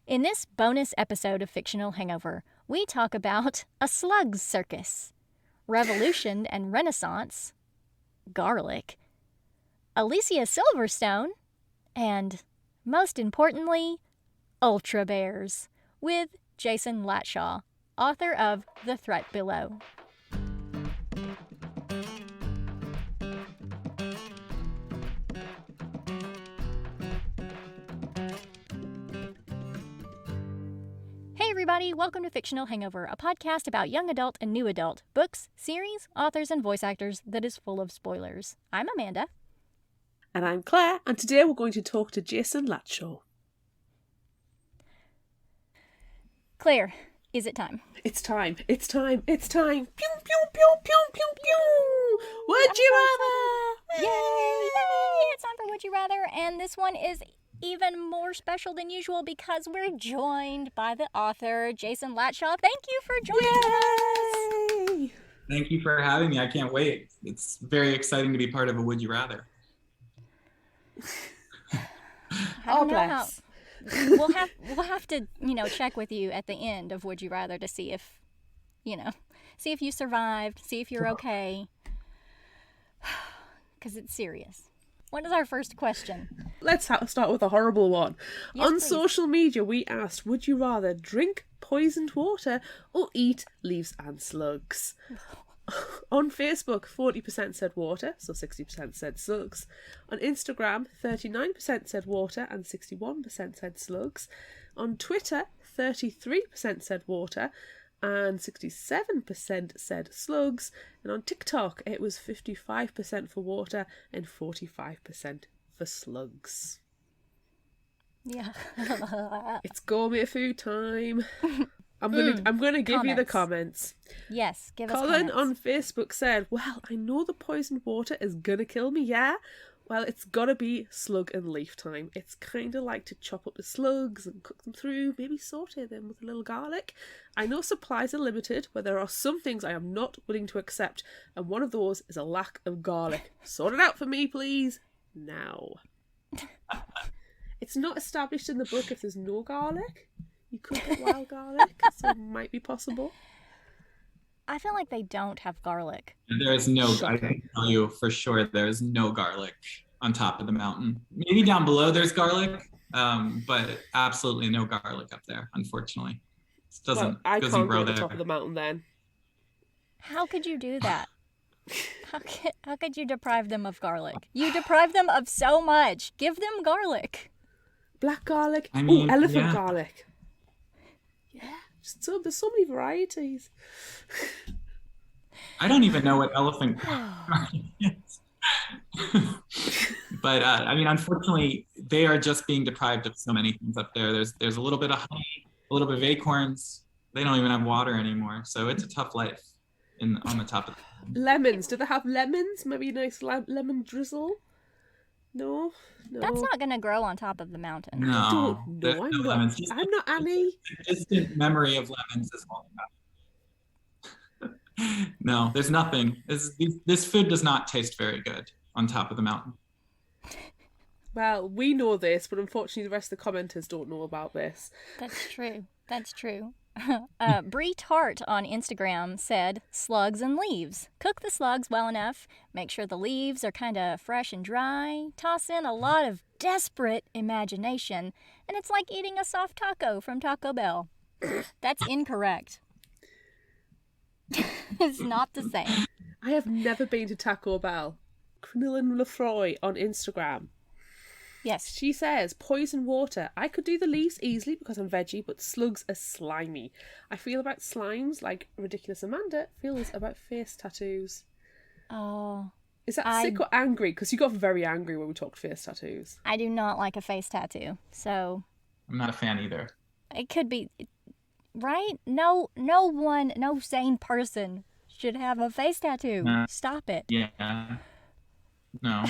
In this bonus episode of Fictional Hangover, we talk about a slug circus, revolution and renaissance, garlic, Alicia Silverstone, and, most importantly, ultra bears, with Jason Latshaw, author of The Threat Below. Hey everybody, welcome to Fictional Hangover, a podcast about young adult and new adult books, series, authors, and voice actors that is full of spoilers. I'm Amanda. And I'm Claire, and today we're going to talk to Jason Latshaw. Claire, is it time? It's time. Pew, pew, pew, pew, pew, pew. Would you rather? Yay! It's time for Would You Rather, and this one is even more special than usual because we're joined by the author, Jason Latshaw. Thank you for joining us. Thank you for having me. I can't wait. It's very exciting to be part of a Would You Rather. We'll have to, check with you at the end of Would You Rather to see if, see if you survived, see if you're okay. Because it's serious. What is our first question? Let's start with a horrible one. Yes, On please. social media, we asked, would you rather drink poisoned water or eat leaves and slugs? On Facebook, 40% said water, so 60% said slugs. On Instagram, 39% said water and 61% said slugs. On Twitter, 33% said water and 67% said slugs. And on TikTok, it was 55% for water and 45% for slugs. Yeah. It's gourmet food time. I'm gonna give you the comments. Yes, give us Colin comments. on Facebook said, well, I know the poisoned water is gonna kill me, yeah? Well, it's gotta be slug and leaf time. It's kind of like to chop up the slugs and cook them through, maybe saute them with a little garlic. I know supplies are limited, but there are some things I am not willing to accept, and one of those is a lack of garlic. Sort it out for me, please. Now. It's not established in the book if there's no garlic. You could get wild garlic, so it might be possible. I feel like they don't have garlic. There is no, I can tell you for sure, there is no garlic on top of the mountain. Maybe down below there's garlic, but absolutely no garlic up there, unfortunately. It doesn't I grow can't go to there. the top of the mountain then. How could you do that? How could you deprive them of garlic? You deprive them of so much. Give them garlic. Black garlic. I mean, elephant yeah. garlic. Yeah, there's so many varieties. I don't even know what elephant garlic is. But unfortunately, they are just being deprived of so many things up there. There's a little bit of honey, a little bit of acorns. They don't even have water anymore, so it's a tough life on the top of the Lemons. Do they have lemons? Maybe a nice lemon drizzle? No. That's not going to grow on top of the mountain. No, I don't know. there's no lemons. I'm not Annie. The distant memory of lemons is all about. No, there's nothing. This food does not taste very good on top of the mountain. Well, we know this, but unfortunately the rest of the commenters don't know about this. That's true. Bree Tart on Instagram said, slugs and leaves. Cook the slugs well enough. Make sure the leaves are kind of fresh and dry. Toss in a lot of desperate imagination. And it's like eating a soft taco from Taco Bell. That's incorrect. It's not the same. I have never been to Taco Bell. Crinoline Lefroy on Instagram. Yes. She says, poison water. I could do the leaves easily because I'm veggie, but slugs are slimy. I feel about slimes like Ridiculous Amanda feels about face tattoos. Oh. Is that sick or angry? Because you got very angry when we talked face tattoos. I do not like a face tattoo, so... I'm not a fan either. It could be... Right? No sane person should have a face tattoo. Stop it. Yeah. No.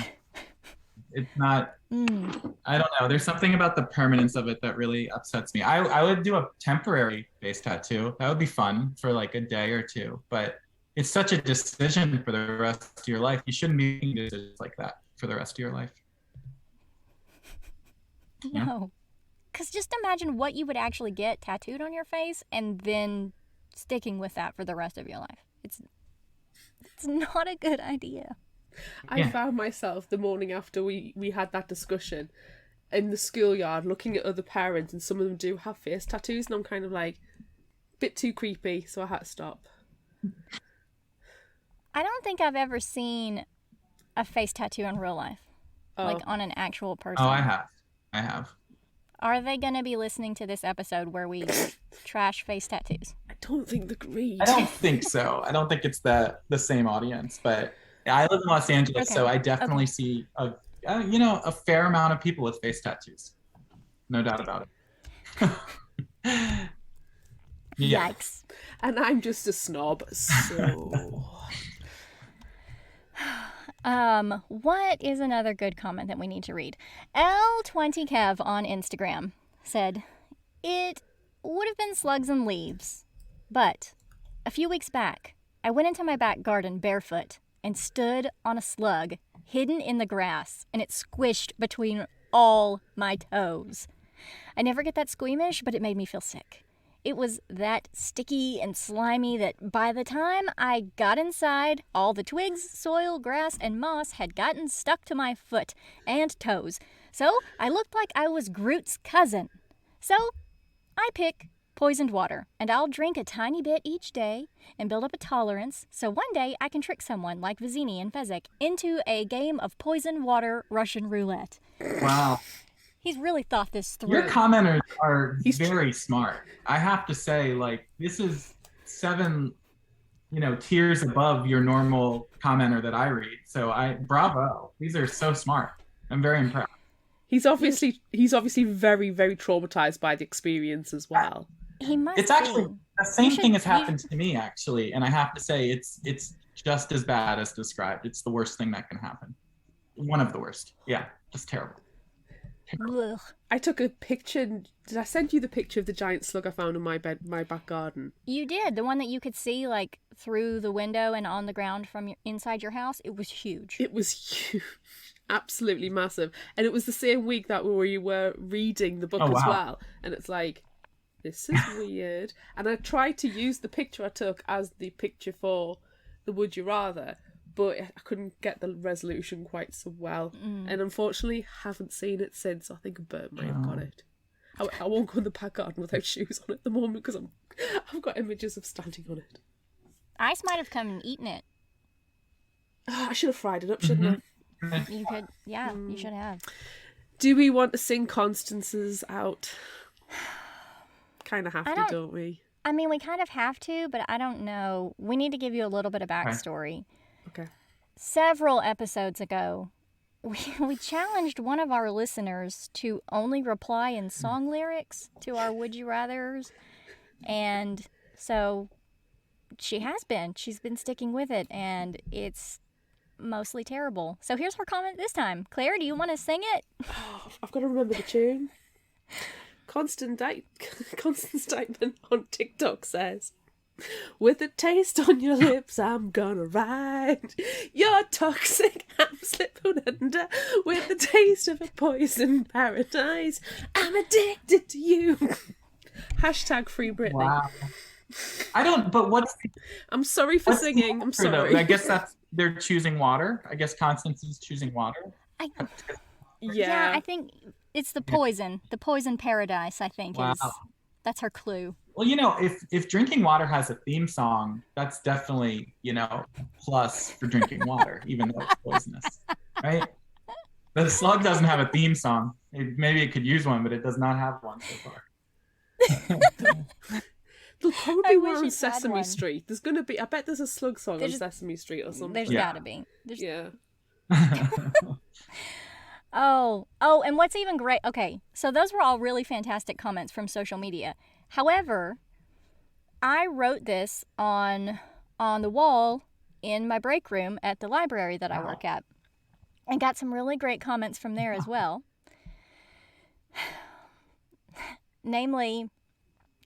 It's not, I don't know. There's something about the permanence of it that really upsets me. I would do a temporary face tattoo. That would be fun for like a day or two. But it's such a decision for the rest of your life. You shouldn't be making decisions like that for the rest of your life. No. Because just imagine what you would actually get tattooed on your face and then sticking with that for the rest of your life. It's not a good idea. I found myself the morning after we had that discussion in the schoolyard looking at other parents, and some of them do have face tattoos, and I'm kind of like, a bit too creepy, so I had to stop. I don't think I've ever seen a face tattoo in real life. Like on an actual person. Oh, I have. Are they going to be listening to this episode where we trash face tattoos? I don't think they're great. I don't think so. I don't think it's the same audience, but I live in Los Angeles, so I definitely see a fair amount of people with face tattoos. No doubt about it. Yeah. Yikes. And I'm just a snob, so... What is another good comment that we need to read? L20Kev on Instagram said, it would have been slugs and leaves, but a few weeks back, I went into my back garden barefoot and stood on a slug hidden in the grass, and it squished between all my toes. I never get that squeamish, but it made me feel sick. It was that sticky and slimy that by the time I got inside, all the twigs, soil, grass, and moss had gotten stuck to my foot and toes. So I looked like I was Groot's cousin. So I pick poisoned water, and I'll drink a tiny bit each day and build up a tolerance so one day I can trick someone like Vizini and Fezzik into a game of poisoned water Russian roulette. Wow. He's really thought this through. Your commenters are very smart. I have to say, like, this is 7, tiers above your normal commenter that I read. So bravo. These are so smart. I'm very impressed. He's obviously very, very traumatized by the experience as well. He must It's actually the same thing has happened to me, actually, and I have to say it's just as bad as described. It's the worst thing that can happen. One of the worst. Yeah, just terrible. Ugh. I took a picture. Did I send you the picture of the giant slug I found in my back garden? You did. The one that you could see like through the window and on the ground from inside your house. It was huge. It was huge. Absolutely massive. And it was the same week that we were reading the book as well. And it's like, this is weird. And I tried to use the picture I took as the picture for the Would You Rather, but I couldn't get the resolution quite so well. And unfortunately, haven't seen it since. I think a bird may have got it. I won't go in the back garden without shoes on at the moment because I've got images of standing on it. Ice might have come and eaten it. Oh, I should have fried it up, shouldn't I? You could, yeah, you should have. Do we want to sing Constance's out? Kind of have to, don't we? I mean, we kind of have to, but I don't know. We need to give you a little bit of backstory. Okay. Several episodes ago, we challenged one of our listeners to only reply in song lyrics to our Would You Rathers. And so she has been. She's been sticking with it, and it's mostly terrible. So here's her comment this time. Claire, do you want to sing it? Oh, I've got to remember the tune. Constance Statement on TikTok says, with a taste on your lips, I'm gonna ride. You're toxic, I'm slipping under. With the taste of a poison paradise, I'm addicted to you. Hashtag free Britney. Wow. I don't, but I'm sorry for singing. I'm sorry. Though? I guess they're choosing water. I guess Constance is choosing water. Yeah, I think it's the poison. The poison paradise, I think, that's her clue. Well, if drinking water has a theme song, that's definitely, plus for drinking water, even though it's poisonous, right? The slug doesn't have a theme song. Maybe it could use one, but it does not have one so far. They'll probably be on Sesame Street. There's going to be, I bet there's a slug song on Sesame Street or something. There's gotta be. Yeah. Oh, and what's even great, okay, so those were all really fantastic comments from social media. However, I wrote this on the wall in my break room at the library that I work at, and got some really great comments from there as well. Namely,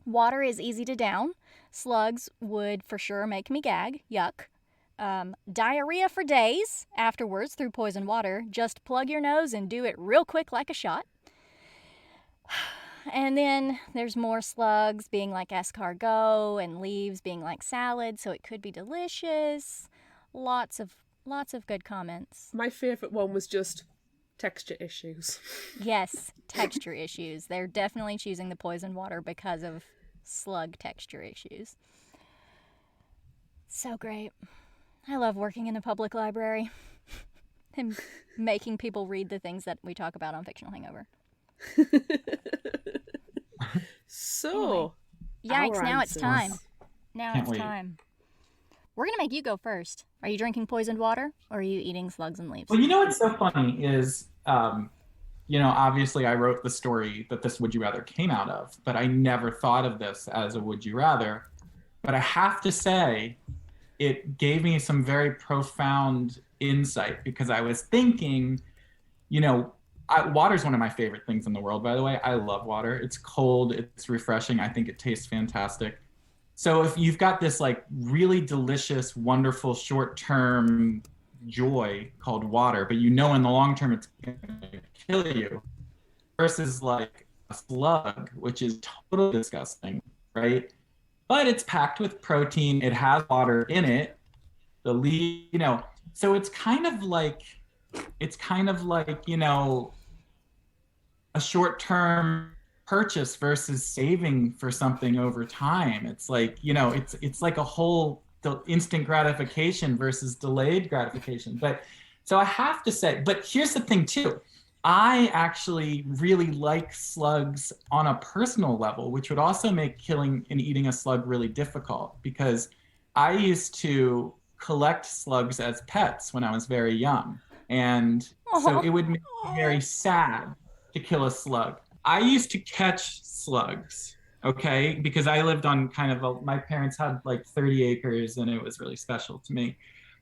water is easy to down. Slugs would for sure make me gag. Yuck. Diarrhea for days afterwards through poisoned water. Just plug your nose and do it real quick like a shot. And then there's more slugs being like escargot and leaves being like salad, so it could be delicious. Lots of good comments. My favourite one was just texture issues. Yes, texture issues. They're definitely choosing the poisoned water because of slug texture issues. So great. I love working in a public library and making people read the things that we talk about on Fictional Hangover. So, anyway, yikes, our now it's answers. time. Now Can't it's wait. time. We're going to make you go first. Are you drinking poisoned water or are you eating slugs and leaves? Well, you know what's so funny is, obviously I wrote the story that this Would You Rather came out of, but I never thought of this as a Would You Rather. But I have to say, it gave me some very profound insight because I was thinking, water is one of my favorite things in the world, by the way. I love water. It's cold, it's refreshing. I think it tastes fantastic. So if you've got this like really delicious, wonderful short-term joy called water, but in the long term it's going to kill you, versus like a slug, which is totally disgusting, right? But it's packed with protein. It has water in it. So it's kind of like, a short-term purchase versus saving for something over time. It's like, it's like a whole instant gratification versus delayed gratification. But so I have to say, but here's the thing too. I actually really like slugs on a personal level, which would also make killing and eating a slug really difficult because I used to collect slugs as pets when I was very young. And so it would make me very sad to kill a slug. I used to catch slugs, okay? Because I lived on my parents had like 30 acres and it was really special to me.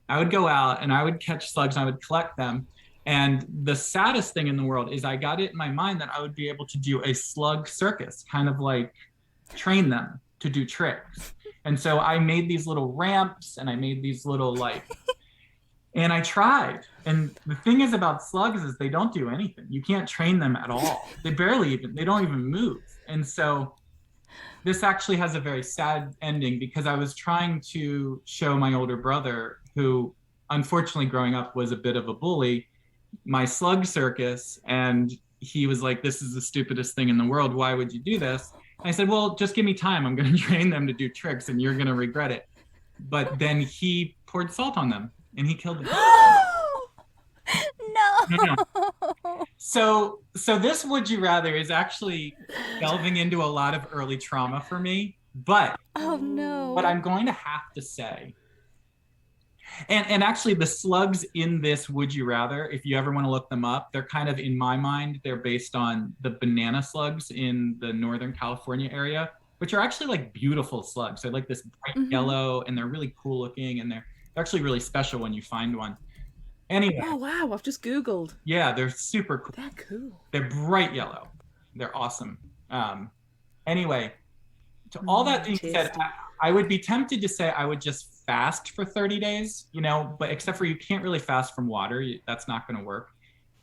I would go out and I would catch slugs and I would collect them. And the saddest thing in the world is I got it in my mind that I would be able to do a slug circus, kind of like train them to do tricks. And so I made these little ramps and I made these little and I tried. And the thing is about slugs is they don't do anything. You can't train them at all. They don't even move. And so this actually has a very sad ending because I was trying to show my older brother, who unfortunately growing up was a bit of a bully, my slug circus. And he was like, this is the stupidest thing in the world. Why would you do this? And I said, well, just give me time. I'm going to train them to do tricks and you're going to regret it. But then he poured salt on them. And he killed them. No. So this Would You Rather is actually delving into a lot of early trauma for me. But oh no. But I'm going to have to say, and actually the slugs in this Would You Rather, if you ever want to look them up, they're kind of, in my mind, they're based on the banana slugs in the Northern California area, which are actually like beautiful slugs. They're like this bright yellow and they're really cool looking and they're actually really special when you find one. Anyway. Oh wow, I've just Googled. Yeah, they're super cool. They're cool. They're bright yellow. They're awesome. Anyway, to all that being said, I would be tempted to say I would just fast for 30 days, but except for you can't really fast from water. That's not going to work.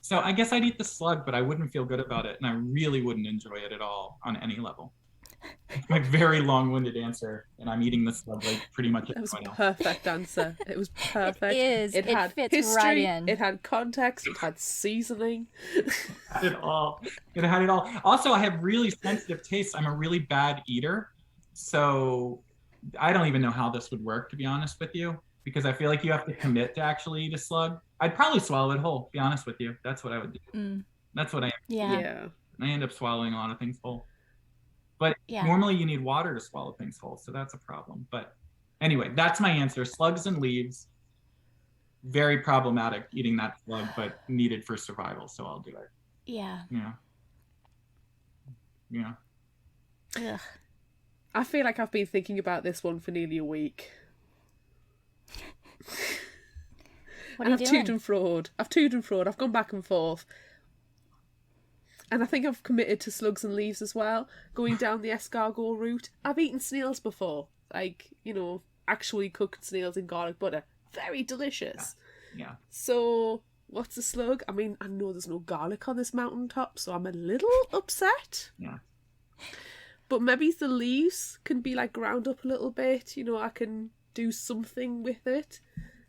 So I guess I'd eat the slug, but I wouldn't feel good about it. And I really wouldn't enjoy it at all on any level. It's my very long-winded answer, and I'm eating the slug like pretty much. That was a perfect answer. It was perfect. It is. It had fits history. right in. It had context. It had seasoning. It had it all. It had it all. Also, I have really sensitive tastes. I'm a really bad eater, so I don't even know how this would work, to be honest with you, because I feel like you have to commit to actually eat a slug. I'd probably swallow it whole, to be honest with you. That's what I would do. That's what I am. Yeah. I end up swallowing a lot of things whole. But normally you need water to swallow things whole, so that's a problem. But anyway, that's my answer. Slugs and leaves, very problematic eating that slug, but needed for survival, so I'll do it. Yeah. Ugh. I feel like I've been thinking about this one for nearly a week. What are you doing? I've toed and froed. I've gone back and forth. And I think I've committed to slugs and leaves as well, going down the escargot route. I've eaten snails before, actually cooked snails in garlic butter. Very delicious. Yeah. So, what's a slug? I mean, I know there's no garlic on this mountaintop, so I'm a little upset. Yeah. But maybe the leaves can be like ground up a little bit. You know, I can do something with it.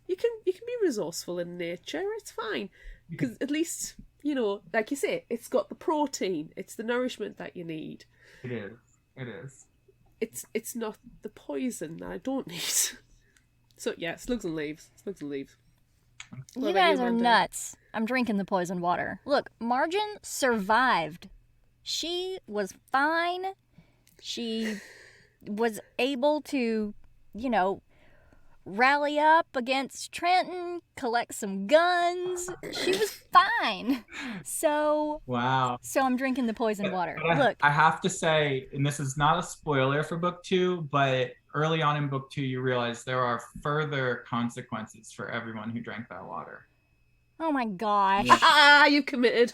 You can be resourceful in nature. It's fine, because at least, you know, like you say, it's got the protein. It's the nourishment that you need. It is. It is. It's not the poison that I don't need. So yeah, slugs and leaves. Slugs and leaves. What You about guys are Amanda? nuts. I'm drinking the poisoned water. Look, Margin survived. She was fine. She was able to, you know, rally up against Trenton, collect some guns. She was fine. So Wow. I'm drinking the poisoned water. But Look, I have to say, and this is not a spoiler for book 2, but early on in book 2, you realize there are further consequences for everyone who drank that water. oh my gosh. You committed.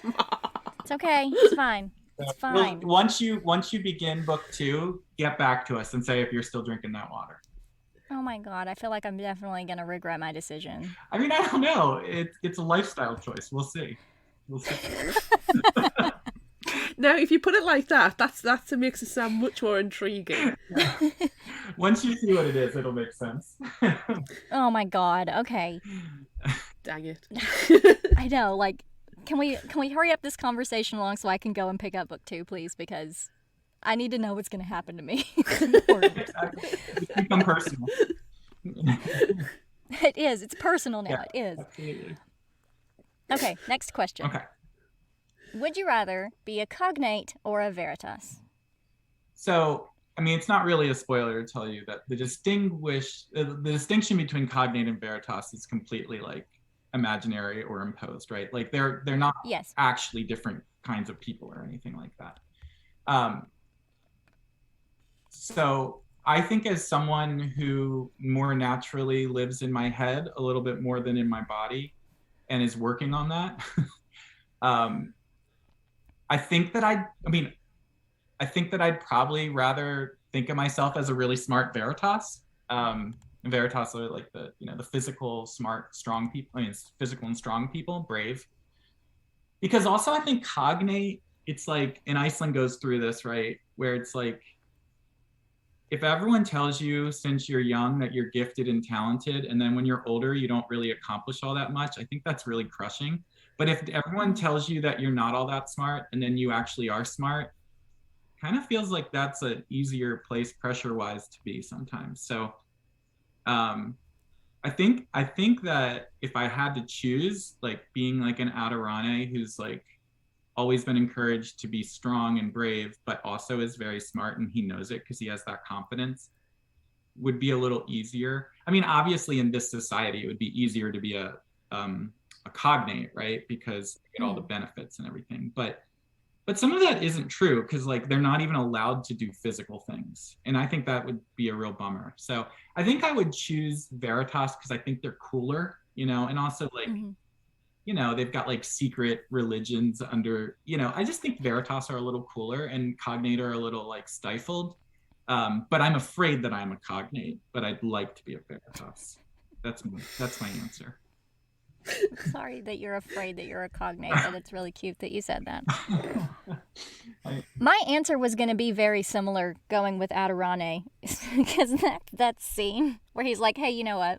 It's okay. It's fine. It's fine. Well, once you begin book 2, get back to us and say if you're still drinking that water. Oh my god, I feel like I'm definitely gonna regret my decision. I mean, I don't know. It's a lifestyle choice. We'll see. We'll see. Now, if you put it like that, that makes it sound much more intriguing. Once you see what it is, it'll make sense. Oh my god. Okay. Dang it. I know. Like, can we hurry up this conversation along so I can go and pick up book 2, please? Because I need to know what's gonna happen to me. It's important. Exactly. It's become personal. It is. It's personal now. Yeah, It is. absolutely. Okay. Next question. Okay. Would you rather be a cognate or a veritas? So, I mean, it's not really a spoiler to tell you that the distinction between cognate and veritas is completely like imaginary or imposed, right? Like they're not Yes. actually different kinds of people or anything like that. So I think as someone who more naturally lives in my head a little bit more than in my body and is working on that, I think that I'd probably rather think of myself as a really smart veritas. Veritas are like the physical, smart, strong people. I mean, it's physical and strong people, brave. Because also I think cognate, it's like, and Iceland goes through this, right? Where it's like, if everyone tells you since you're young that you're gifted and talented, and then when you're older, you don't really accomplish all that much, I think that's really crushing. But if everyone tells you that you're not all that smart, and then you actually are smart, kind of feels like that's an easier place pressure-wise to be sometimes. So I think that if I had to choose, like being like an Adirane who's like always been encouraged to be strong and brave, but also is very smart and he knows it because he has that confidence, would be a little easier. I mean, obviously in this society, it would be easier to be a cognate, right? Because you get all the benefits and everything. But some of that isn't true because like they're not even allowed to do physical things. And I think that would be a real bummer. So I think I would choose Veritas because I think they're cooler, and also like, they've got like secret religions under, I just think Veritas are a little cooler and cognate are a little like stifled. But I'm afraid that I'm a cognate, but I'd like to be a Veritas. That's my answer. Sorry that you're afraid that you're a cognate, but it's really cute that you said that. My answer was going to be very similar going with Adirane, because that scene where he's like, hey, you know what?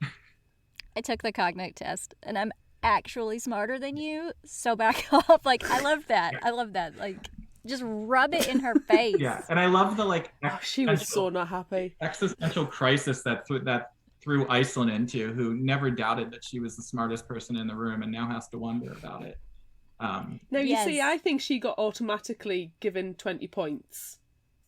I took the cognate test and I'm actually smarter than you, so back off. Like, I love that. Like, just rub it in her face. Yeah, and I love the like she was so not happy existential crisis that threw Iceland into, who never doubted that she was the smartest person in the room and now has to wonder about it. Now you see, I think she got automatically given 20 points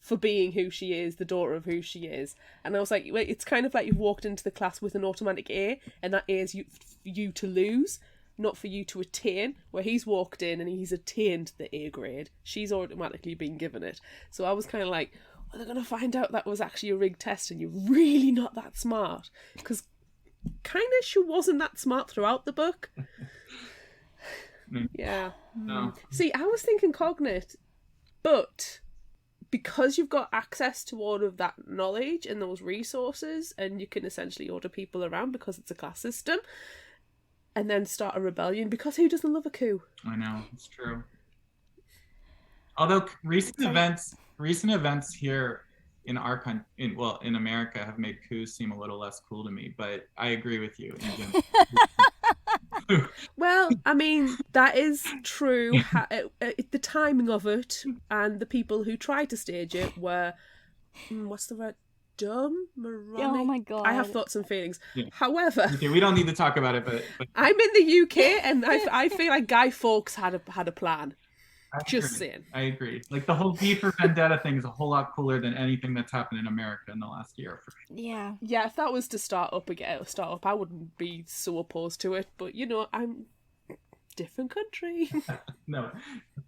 for being who she is, the daughter of who she is. And I was like, wait, it's kind of like you've walked into the class with an automatic A, and that A is you to lose, not for you to attain. Where he's walked in and he's attained the A grade, she's automatically been given it. So I was kind of like, well, they're going to find out that was actually a rigged test and you're really not that smart. Because kind of she wasn't that smart throughout the book. Yeah. No. See, I was thinking cognate, but because you've got access to all of that knowledge and those resources, and you can essentially order people around because it's a class system, and then start a rebellion, because who doesn't love a coup? I know, it's true. Although recent events recent events here in our country, in America, have made coups seem a little less cool to me. But I agree with you. Well, I mean, that is true. The timing of it and the people who tried to stage it were, what's the word? Dumb? Moronic? Oh my God. I have thoughts and feelings. Yeah. However, Okay, we don't need to talk about it, but I'm in the UK and I feel like Guy Fawkes had a plan. Just saying. I agree. Like the whole V for Vendetta thing is a whole lot cooler than anything that's happened in America in the last year. Yeah. Yeah, if that was to start up, I wouldn't be so opposed to it. But I'm different country. No.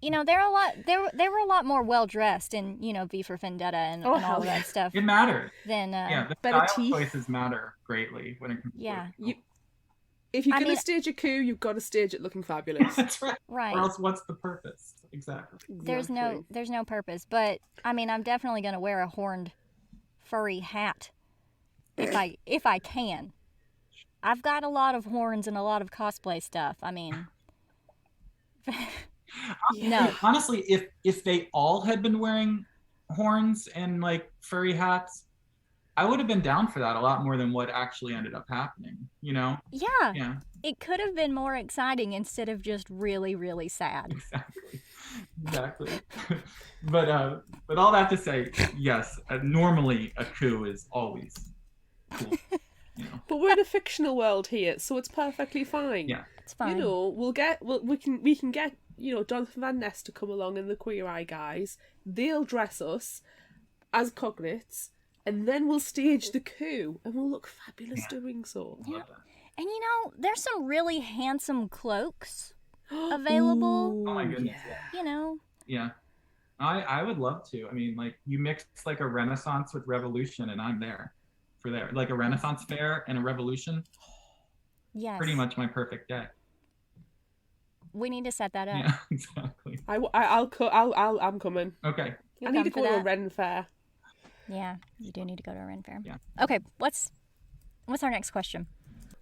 There were a lot more well dressed in, V for Vendetta and all of that stuff. It mattered. Then the better style teeth. choices matter greatly when it comes to If you're going to stage a coup, you've got to stage it looking fabulous. That's right. Right. Or else what's the purpose? Exactly. There's no purpose. But I'm definitely going to wear a horned furry hat if I can. I've got a lot of horns and a lot of cosplay stuff. No. Honestly, if they all had been wearing horns and like furry hats, I would have been down for that a lot more than what actually ended up happening, Yeah. Yeah. It could have been more exciting instead of just really, really sad. Exactly. But all that to say, yes, normally a coup is always cool. But we're in a fictional world here, so it's perfectly fine. Yeah. It's fine. We can get Jonathan Van Ness to come along and the Queer Eye guys. They'll dress us as cognates. And then we'll stage the coup, and we'll look fabulous doing so. Yeah. And there's some really handsome cloaks available. Oh my goodness. Yeah. Yeah. I would love to. You mix like a Renaissance with Revolution, and I'm there. Like a Renaissance fair and a Revolution. Yes. Pretty much my perfect day. We need to set that up. Yeah, exactly. I'm coming. Okay. I need to go to a Ren fair. Yeah, you do need to go to a Ren fair. Yeah. Okay, what's our next question?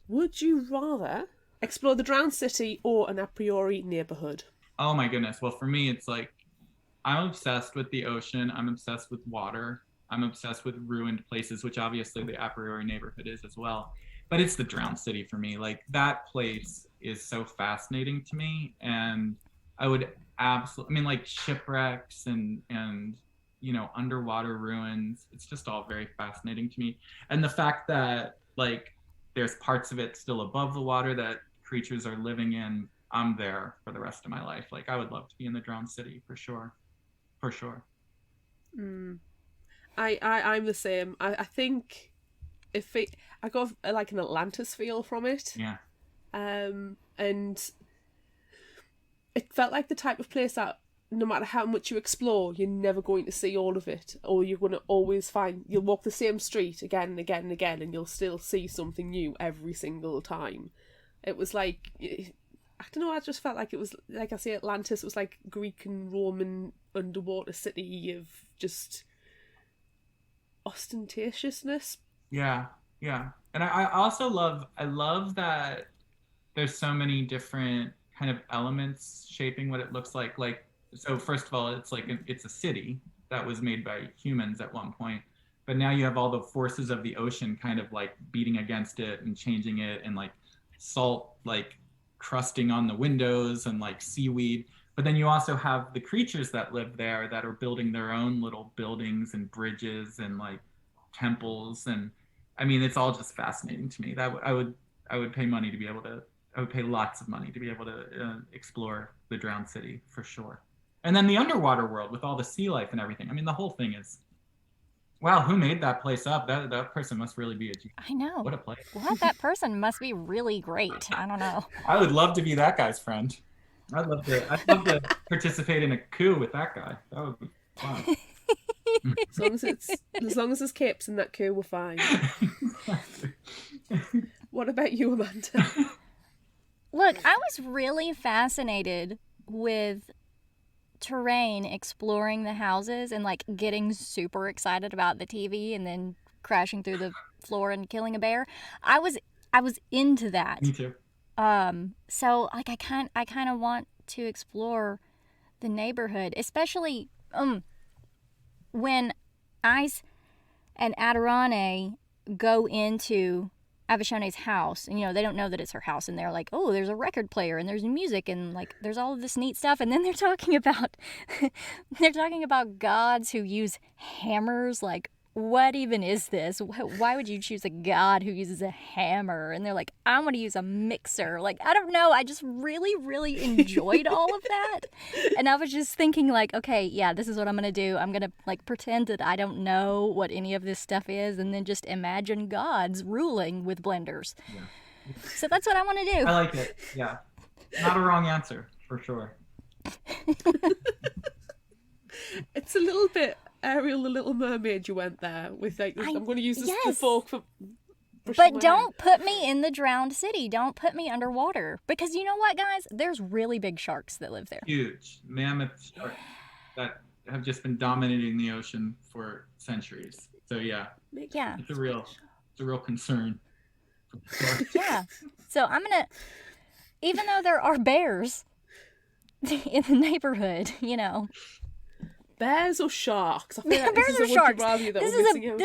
Would you rather explore the drowned city or an Apriori neighborhood? Oh my goodness. Well, for me, it's like I'm obsessed with the ocean. I'm obsessed with water. I'm obsessed with ruined places, which obviously the Apriori neighborhood is as well. But it's the drowned city for me. Like that place is so fascinating to me, and I would absolutely. Like shipwrecks and underwater ruins. It's just all very fascinating to me. And the fact that like there's parts of it still above the water that creatures are living in, I'm there for the rest of my life. Like I would love to be in the drowned city for sure. For sure. I'm the same. I think I got like an Atlantis feel from it. Yeah. And it felt like the type of place that no matter how much you explore, you're never going to see all of it, or you're going to always you'll walk the same street again and again and again, and you'll still see something new every single time. It was like, I don't know, I just felt like it was, like I say, Atlantis was like Greek and Roman underwater city of just ostentatiousness. Yeah. And I also love that there's so many different kind of elements shaping what it looks like. So first of all, it's like it's a city that was made by humans at one point, but now you have all the forces of the ocean kind of like beating against it and changing it, and like salt like crusting on the windows and like seaweed. But then you also have the creatures that live there that are building their own little buildings and bridges and like temples, and it's all just fascinating to me. That I would pay money to be able to. I would pay lots of money to be able to explore the drowned city for sure. And then the underwater world with all the sea life and everything. The whole thing is, wow, who made that place up? That person must really be a genius. I know. What a place. Well, that person must be really great. I don't know. I would love to be that guy's friend. I'd love to participate in a coup with that guy. That would be fun. As long as there's capes in that coup, we're fine. What about you, Amanda? Look, I was really fascinated with terrain, exploring the houses, and like getting super excited about the TV and then crashing through the floor and killing a bear. I was into that. Me too. So like I kind of want to explore the neighborhood, especially when Ice and Adirone go into Avashone's house, and they don't know that it's her house, and they're like, oh, there's a record player and there's music and like there's all of this neat stuff, and then they're talking about gods who use hammers. Like, what even is this? Why would you choose a god who uses a hammer? And they're like, I want to use a mixer. Like, I don't know, I just really, really enjoyed all of that. And I was just thinking like, okay, yeah, this is what I'm gonna do. I'm gonna like pretend that I don't know what any of this stuff is, and then just imagine gods ruling with blenders. Yeah. So that's what I want to do. I like it. Yeah. Not a wrong answer, for sure. It's a little bit Ariel the Little Mermaid you went there with, like, I'm going to use this the fork for brushing But my don't hair. put me in the drowned city. Don't put me underwater. Because you know what, guys? There's really big sharks that live there. Huge mammoth sharks that have just been dominating the ocean for centuries. So yeah, Yeah. it's a real concern. Yeah. So I'm going to, even though there are bears in the neighborhood, Bears or sharks? I feel like bears this or is a sharks. would you rather that This we're is missing out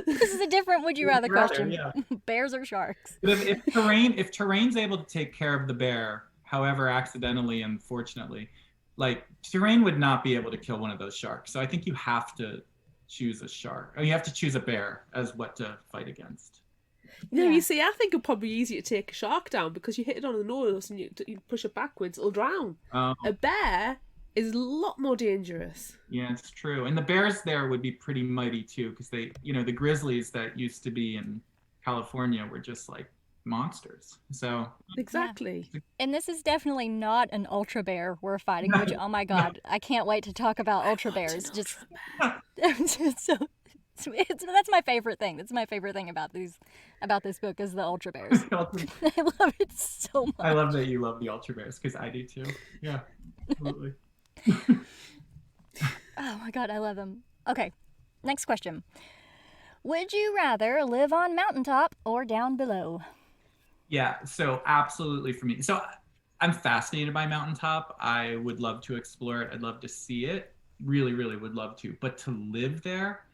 this is a different would you rather question. Yeah. Bears or sharks? But if terrain's able to take care of the bear, however accidentally and fortunately, like terrain would not be able to kill one of those sharks. So I think you have to choose a shark. Or you have to choose a bear as what to fight against. You see, I think it'd probably be easier to take a shark down because you hit it on the nose and you push it backwards, it'll drown. A bear is a lot more dangerous. Yeah, it's true. And the bears there would be pretty mighty too, because they, the grizzlies that used to be in California were just like monsters. So Exactly. And this is definitely not an ultra bear we're fighting, which, oh my God, I can't wait to talk about ultra bears. Just so that's my favorite thing. That's my favorite thing about this book is the ultra bears. I love it so much. I love that you love the ultra bears because I do too. Yeah, absolutely. Oh my God, I love them. Okay, next question. Would you rather live on Mountaintop or down below? Yeah, so absolutely for me. So I'm fascinated by Mountaintop. I would love to explore it. I'd love to see it. Really, really would love to. But to live there,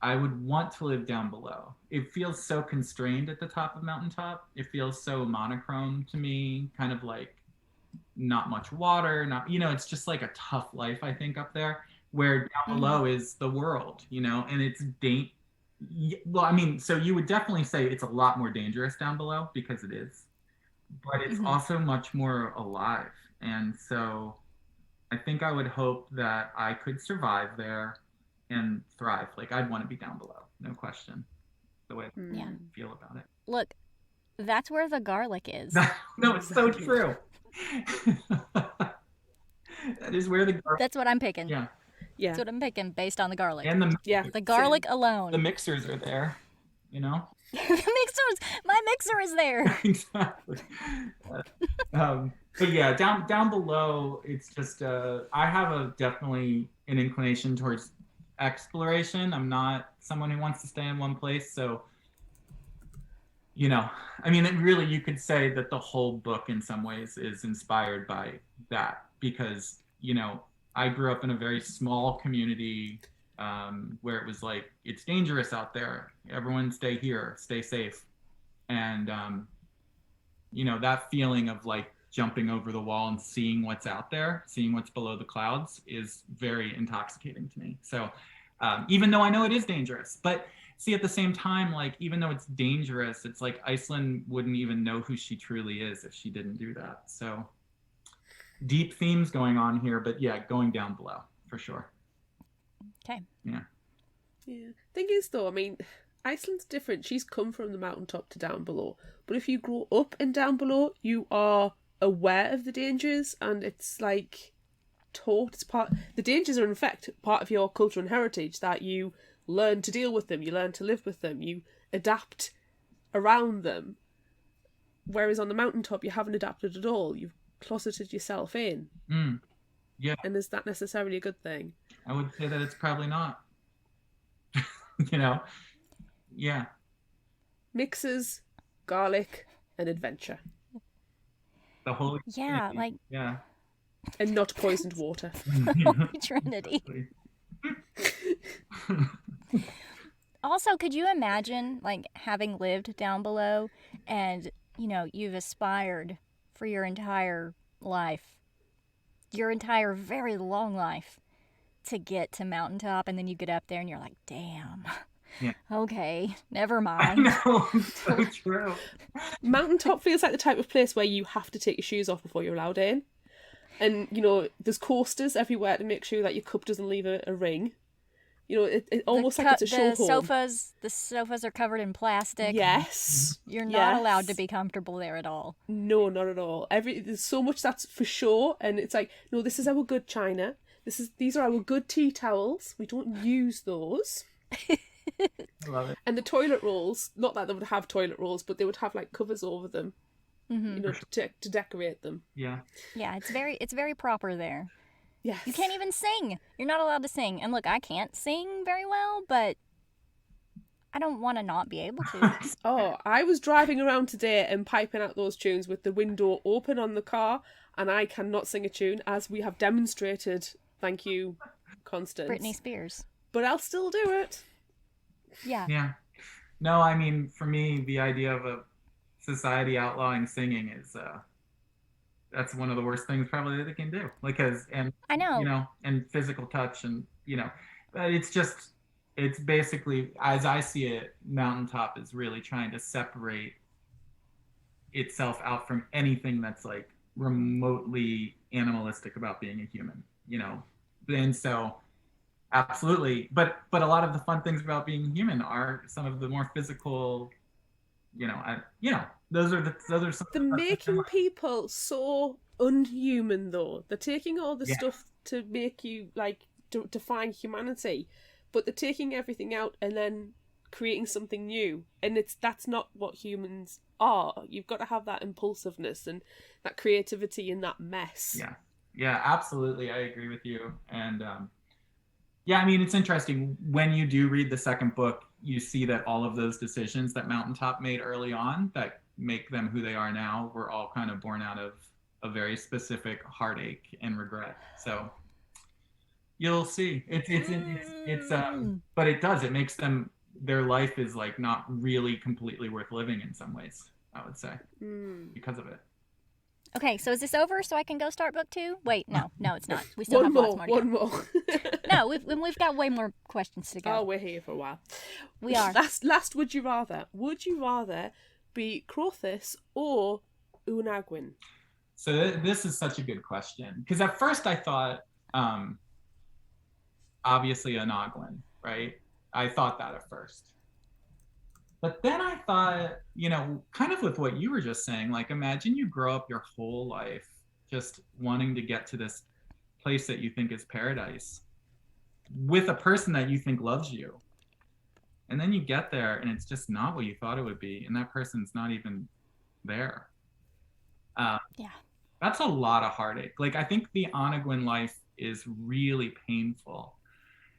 I would want to live down below. It feels so constrained at the top of Mountaintop. It feels so monochrome to me, kind of like not much water, it's just like a tough life, I think, up there, where down below is the world, and it's well, I mean, so you would definitely say it's a lot more dangerous down below because it is, but it's also much more alive. And so I think I would hope that I could survive there and thrive. Like, I'd want to be down below, no question, the way I feel about it. Look, that's where the garlic is. No, it's so true. That is where the garlic. That's what I'm picking. Yeah. That's what I'm picking based on the garlic. And the garlic alone. The mixers are there, The mixers. My mixer is there. Exactly. But yeah, down below, it's just I have definitely an inclination towards exploration. I'm not someone who wants to stay in one place, so I mean, really, you could say that the whole book in some ways is inspired by that because, I grew up in a very small community where it was like, it's dangerous out there. Everyone stay here, stay safe. And, that feeling of like jumping over the wall and seeing what's out there, seeing what's below the clouds is very intoxicating to me. So even though I know it is dangerous, but see, at the same time, like, even though it's dangerous, it's like Iceland wouldn't even know who she truly is if she didn't do that. So deep themes going on here, but yeah, going down below for sure. Okay. Yeah. Thing is, though, I mean, Iceland's different. She's come from the mountaintop to down below. But if you grow up and down below, you are aware of the dangers, and it's like taught. The dangers are in fact part of your culture and heritage that you learn to deal with them, you learn to live with them, you adapt around them. Whereas on the mountaintop, you haven't adapted at all. You've closeted yourself in. Yeah. And is that necessarily a good thing? I would say that it's probably not. Yeah. Mixes, garlic, and adventure. The Holy Yeah, Trinity. Yeah. And not poisoned water. Holy Trinity. Also, could you imagine, like, having lived down below and, you know, you've aspired for your entire life, your entire very long life, to get to Mountaintop, and then you get up there and you're like, damn. Yeah. Okay, never I mind. know, so true. Mountaintop feels like the type of place where you have to take your shoes off before you're allowed in. And, you know, there's coasters everywhere to make sure that your cup doesn't leave a ring. You know, it almost like it's a show home. The sofas are covered in plastic. Yes. You're not allowed to be comfortable there at all. No, not at all. There's so much that's for sure, and it's like, no, this is our good china. These are our good tea towels. We don't use those. I love it. And the toilet rolls, not that they would have toilet rolls, but they would have like covers over them, you know, to decorate them. Yeah. Yeah, it's very proper there. Yes. You can't even sing. You're not allowed to sing. And look, I can't sing very well, but I don't want to not be able to. Oh, I was driving around today and piping out those tunes with the window open on the car, and I cannot sing a tune, as we have demonstrated. Thank you, Constance. Britney Spears. But I'll still do it. Yeah. Yeah. No, I mean, for me, the idea of a society outlawing singing is that's one of the worst things probably that they can do. I know. You know, and physical touch, and you know, it's basically, as I see it, Mountaintop is really trying to separate itself out from anything that's like remotely animalistic about being a human, you know. And so absolutely, but a lot of the fun things about being human are some of the more physical, you know, those are some. They're making people so unhuman, though. They're taking all the stuff to make you like define humanity, but they're taking everything out and then creating something new, and that's not what humans are. You've got to have that impulsiveness and that creativity in that mess. Yeah, absolutely, I agree with you. And yeah, I mean, it's interesting when you do read the second book, you see that all of those decisions that Mountaintop made early on that make them who they are now were all kind of born out of a very specific heartache and regret. So you'll see. But it makes their life is like not really completely worth living in some ways, I would say, because of it. Okay, so is this over so I can go start book 2? Wait, no, it's not. We still have lots more to go. One more. No, we've got way more questions to go. Oh, we're here for a while. We are. Last would you rather? Would you rather be Crothis or Unagwin? So this is such a good question, because at first I thought, obviously Unagwin, right? I thought that at first. But then I thought, you know, kind of with what you were just saying, like imagine you grow up your whole life just wanting to get to this place that you think is paradise with a person that you think loves you. And then you get there and it's just not what you thought it would be. And that person's not even there. That's a lot of heartache. Like, I think the Onegwin life is really painful.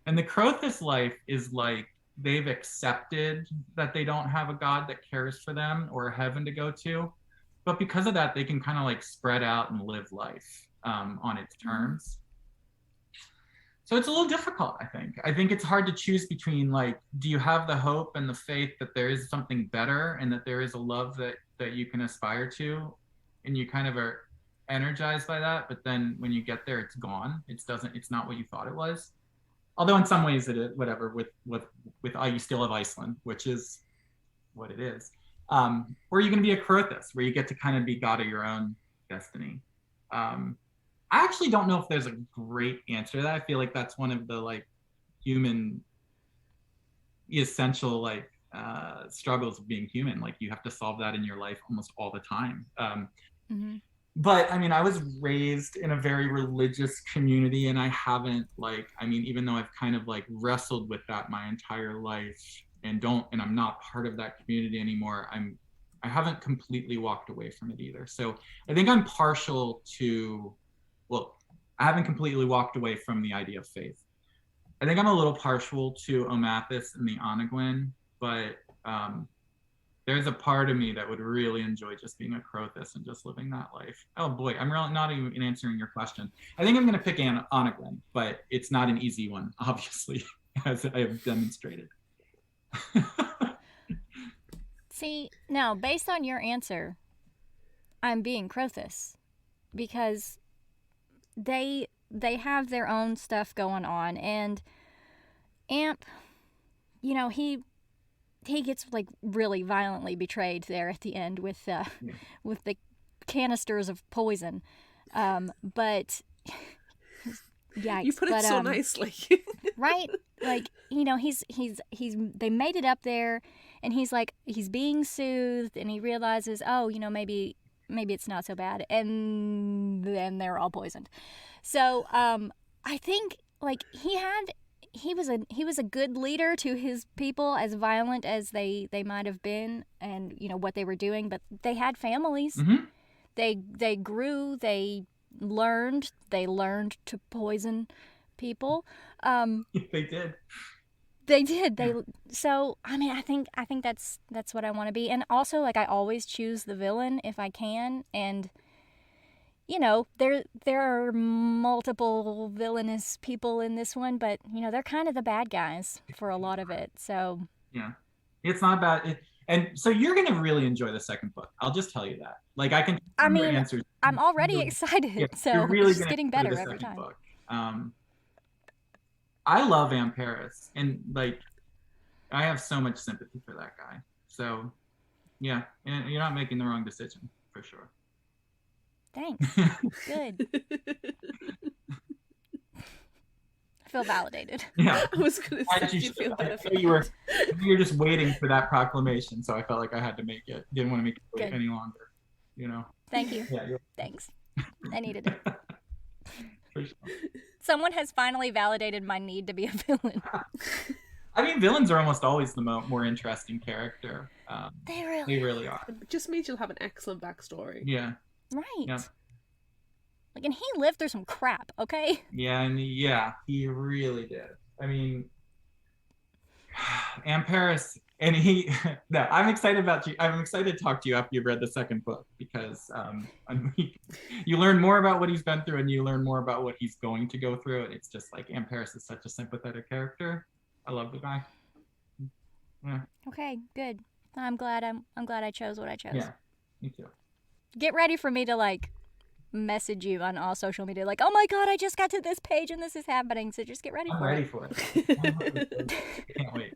And the Crothis life is like, they've accepted that they don't have a God that cares for them or a heaven to go to. But because of that, they can kind of like spread out and live life on its terms. So it's a little difficult, I think. I think it's hard to choose between, like, do you have the hope and the faith that there is something better and that there is a love that you can aspire to, and you kind of are energized by that, but then when you get there, it's gone. It's not what you thought it was. Although in some ways it is, whatever, with you still have Iceland, which is what it is. Or are you going to be a Crothis, where you get to kind of be God of your own destiny? I actually don't know if there's a great answer to that. I feel like that's one of the like human essential like struggles of being human. Like you have to solve that in your life almost all the time. But I mean, I was raised in a very religious community, and I haven't even though I've kind of like wrestled with that my entire life and I'm not part of that community anymore, I haven't completely walked away from it either. So I think I'm partial to, I haven't completely walked away from the idea of faith. I think I'm a little partial to Omathis and the Onegwin, but There's a part of me that would really enjoy just being a Crothis and just living that life. Oh boy, I'm really not even answering your question. I think I'm going to pick Oneglen, but it's not an easy one, obviously, as I have demonstrated. See, now, based on your answer, I'm being Crothis because they have their own stuff going on, and Amp, you know, he gets like really violently betrayed there at the end with the canisters of poison, but yikes! You put it so nicely, right? Like, you know, he's they made it up there, and he's being soothed, and he realizes, oh, you know, maybe it's not so bad, and then they're all poisoned. So I think like he was a good leader to his people, as violent as they might have been, and you know what they were doing, but they had families. Mm-hmm. They grew, they learned to poison people. They did. They did. So I mean, I think that's what I want to be. And also, like, I always choose the villain if I can, and you know, there are multiple villainous people in this one, but you know, they're kind of the bad guys for a lot of it. So yeah, it's not bad. And so you're gonna really enjoy the second book. I'll just tell you that. Like, I can. I mean, answers. I'm already excited. Yeah, so really it's just getting better every time. Book. I love Paris, and like, I have so much sympathy for that guy. So, yeah, and you're not making the wrong decision for sure. Thanks. Good. I feel validated. Yeah, I was gonna say you feel better. You were just waiting for that proclamation, so I felt like I had to make it. Didn't want to make it wait any longer. You know. Thank you. Yeah. Thanks. I needed it. For sure. Someone has finally validated my need to be a villain. I mean, villains are almost always the more interesting character. They really are. It just means you'll have an excellent backstory. Yeah. Right. Yeah. Like, and he lived through some crap, okay? Yeah, and he really did. I mean, Paris, and no, I'm excited about you. I'm excited to talk to you after you've read the second book, because you learn more about what he's been through, and you learn more about what he's going to go through, and it's just like Paris is such a sympathetic character. I love the guy. Yeah. Okay, good. I'm glad I chose what I chose. Yeah, me too. Get ready for me to like message you on all social media, like, oh my god, I just got to this page and this is happening. So just get ready for it. I'm ready for it. Can't wait.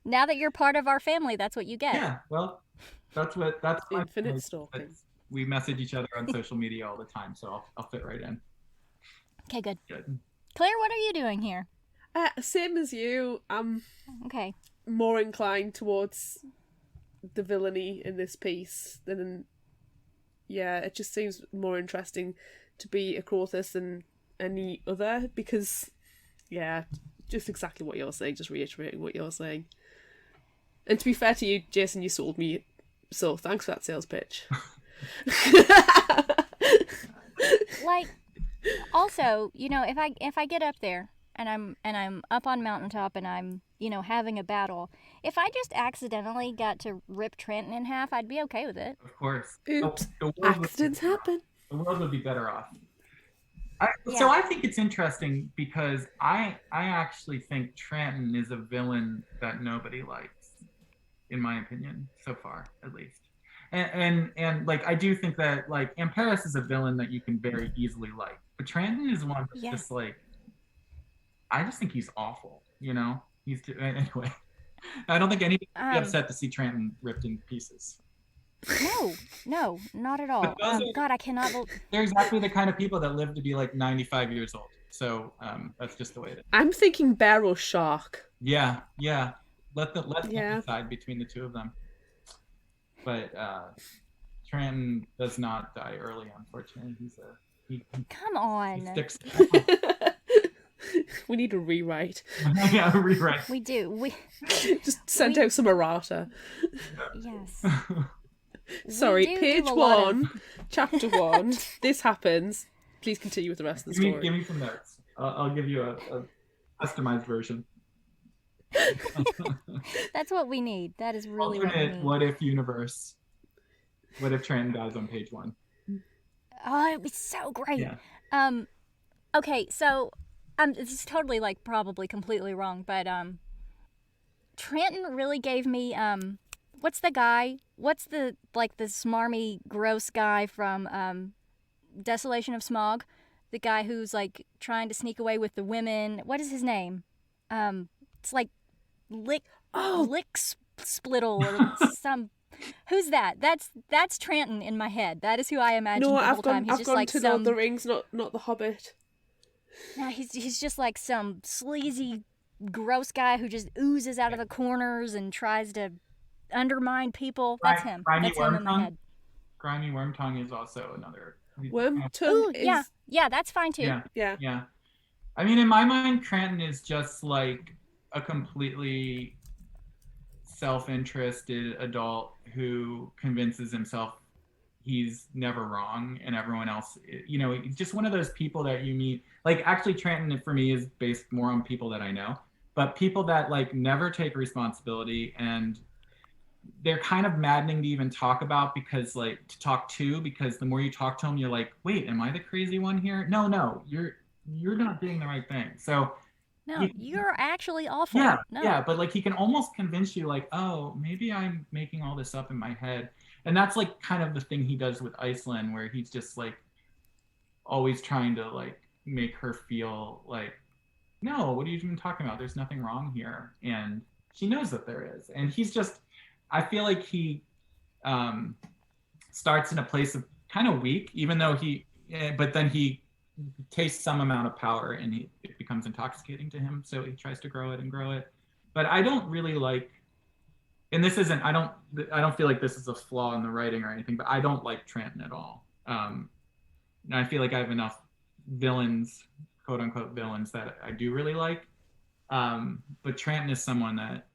Now that you're part of our family, that's what you get. Yeah, well, that's infinite stalking. We message each other on social media all the time, so I'll fit right in. Okay, good. Good. Claire, what are you doing here? Same as you. I'm okay. More inclined towards the villainy in this piece than. Yeah, it just seems more interesting to be a Crothis than any other, because, yeah, just exactly what you're saying, just reiterating what you're saying. And to be fair to you, Jason, you sold me, so thanks for that sales pitch. Like, also, you know, if I get up there and I'm up on Mountaintop and I'm, you know, having a battle, if I just accidentally got to rip Trenton in half, I'd be okay with it. Of course. Oops. Accidents happen. The world would be better off. So I think it's interesting because I actually think Trenton is a villain that nobody likes, in my opinion, so far at least. And like, I do think that like Paris is a villain that you can very easily like, but Trenton is one that's just like, I just think he's awful. You know, anyway. I don't think anybody would be upset to see Trenton ripped in pieces. No, not at all. God, I cannot. They're exactly the kind of people that live to be like 95 years old. So that's just the way it is. I'm thinking bear or shark. Yeah. Let them decide between the two of them. But Trenton does not die early, unfortunately. Come on. He sticks. We need a rewrite. Yeah, a rewrite. We do. We just send out some errata. Yes. Sorry, page 1, chapter 1. This happens. Please continue with the rest of the story. Give me some notes. I'll give you a customized version. That's what we need. That is really what we Alternate need. what if universe. What if Trenton dies on page 1? Oh, it'd be so great. Yeah. Okay, so this is totally like probably completely wrong, but Trenton really gave me what's the guy? What's the like the smarmy gross guy from Desolation of Smog? The guy who's like trying to sneak away with the women. What is his name? It's like Lick Splittle or some. Who's that? That's Trenton in my head. That is who I imagine No, the whole time. He's I've just gone like to some. Lord of the Rings, not the Hobbit. No, he's just like some sleazy, gross guy who just oozes out of the corners and tries to undermine people. That's him. Grimy That's him in my Wormtongue? head. Grimy Wormtongue is also another. Wormtongue Ooh, is... yeah, that's fine too. Yeah. I mean, in my mind, Cranton is just like a completely self-interested adult who convinces himself he's never wrong and everyone else, he's just one of those people that you meet. Like, actually, Trenton for me is based more on people that I know, but people that like never take responsibility, and they're kind of maddening to even talk about because the more you talk to them, you're like, wait, am I the crazy one here? No, you're not doing the right thing. So No, you're actually awful. Yeah, but like he can almost convince you like, oh, maybe I'm making all this up in my head. And that's like kind of the thing he does with Iceland, where he's just like always trying to like make her feel like, no, what are you even talking about? There's nothing wrong here. And she knows that there is. And he's just, I feel like he starts in a place of kind of weak, even though but then he tastes some amount of power and it becomes intoxicating to him. So he tries to grow it. But I don't really like, and this isn't, I don't feel like this is a flaw in the writing or anything, but I don't like Trenton at all. And I feel like I have enough villains, quote unquote villains, that I do really like. But Trenton is someone that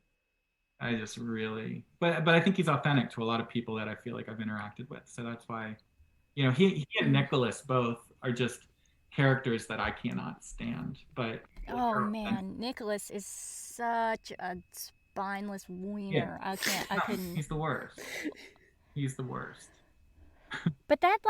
I just really, but I think he's authentic to a lot of people that I feel like I've interacted with. So that's why, he and Nicholas both are just characters that I cannot stand. But oh man, Nicholas is such a spineless wiener. Yeah. I couldn't. He's the worst. But that's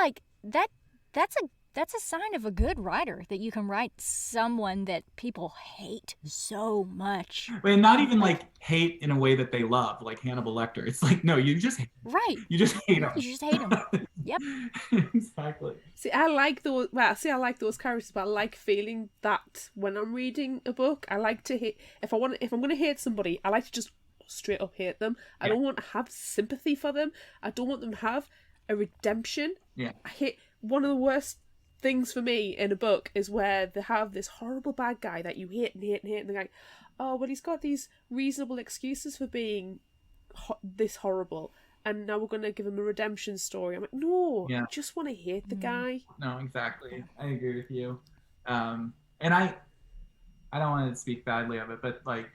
a sign of a good writer, that you can write someone that people hate so much. I mean, not even like hate in a way that they love, like Hannibal Lecter. It's like, no, you just hate him. Right. You just hate him. You just hate him. Yep. Exactly. See, I like those. Well, I like those characters, but I like feeling that when I'm reading a book, I like to hate. If I'm going to hate somebody, I like to just straight up hate them. I don't want to have sympathy for them. I don't want them to have a redemption. Yeah. I hate one of the worst things for me in a book is where they have this horrible bad guy that you hate and hate and hate, and they're like, oh, well, he's got these reasonable excuses for being this horrible, and now we're going to give him a redemption story. I'm like, no, I just want to hate the guy. No, exactly. I agree with you. And I don't want to speak badly of it, but like,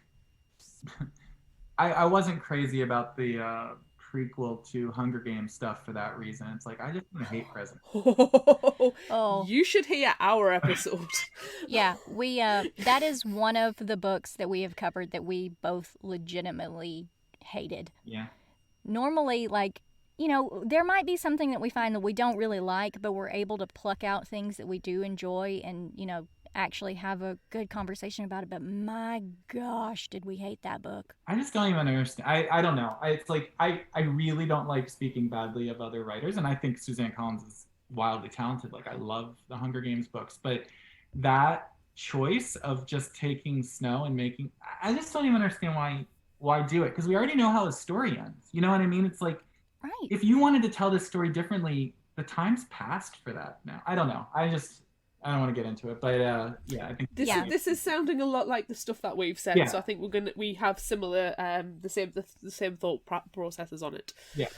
I wasn't crazy about the prequel to Hunger Games stuff for that reason. It's like, I just want to hate President. Oh, you should hear our episode. Yeah, we that is one of the books that we have covered that we both legitimately hated. Yeah. Normally, like, there might be something that we find that we don't really like, but we're able to pluck out things that we do enjoy and, actually have a good conversation about it. But my gosh, did we hate that book. I just don't even understand. I don't know. It's like, I really don't like speaking badly of other writers, and I think Suzanne Collins is wildly talented. Like, I love the Hunger Games books, but that choice of just taking Snow and making, I just don't even understand why do it, because we already know how the story ends. You know what I mean? It's like, right. If you wanted to tell this story differently, the time's passed for that now. I don't know. I don't want to get into it, but I think this is sounding a lot like the stuff that we've said. Yeah. So I think we have similar the same thought processes on it. Yeah.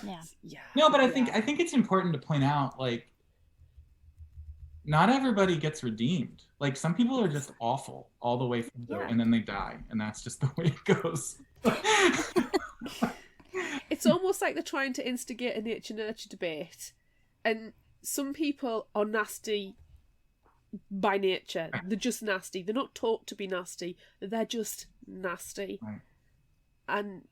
No, but I think it's important to point out, like, not everybody gets redeemed. Like, some people are just awful all the way through, and then they die, and that's just the way it goes. It's almost like they're trying to instigate a nature-nurture debate, and some people are nasty by nature. They're just nasty. They're not taught to be nasty. They're just nasty. Right. and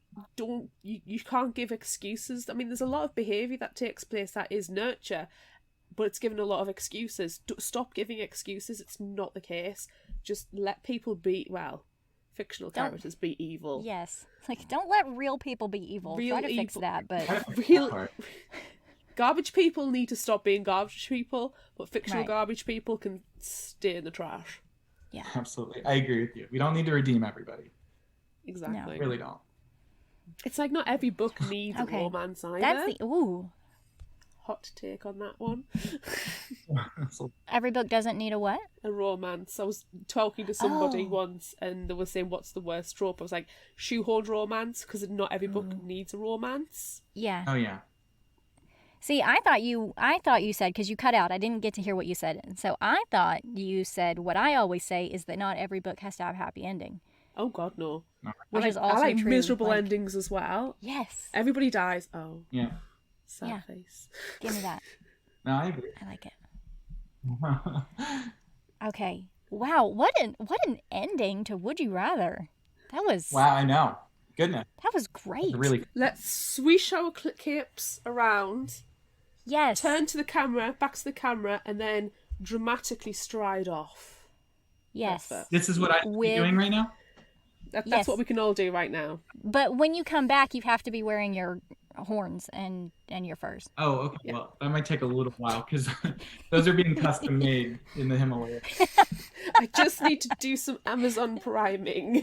you can't give excuses. I mean, there's a lot of behaviour that takes place that is nurture, but it's given a lot of excuses. Stop giving excuses. It's not the case. Just let people be, fictional characters be evil. Yes. Like, don't let real people be evil. Try to fix that, but... Garbage people need to stop being garbage people, but fictional Right. garbage people can stay in the trash. Yeah. Absolutely. I agree with you. We don't need to redeem everybody. Exactly. We really don't. It's like not every book needs a romance either. That's the... Ooh. Hot take on that one. Every book doesn't need a what? A romance. I was talking to somebody once and they were saying, what's the worst trope? I was like, shoehorned romance, because not every book needs a romance. Yeah. Oh, yeah. See, I thought you said, because you cut out, I didn't get to hear what you said. And so I thought you said what I always say is that not every book has to have a happy ending. Oh, God, no. Which is also I like true. miserable endings as well. Yes. Everybody dies. Oh. Yeah. Sad face. Give me that. No, I agree. I like it. Okay. Wow, what an ending to Would You Rather. That was Wow, I know. Goodness. That was great. Really. Let's swish our capes around. Yes. Turn to the camera, back to the camera, and then dramatically stride off. Yes. Perfect. This is what I'm doing right now? That's what we can all do right now. But when you come back, you have to be wearing your horns and your furs. Oh, okay. Yeah. Well, that might take a little while because those are being custom made in the Himalayas. I just need to do some Amazon priming.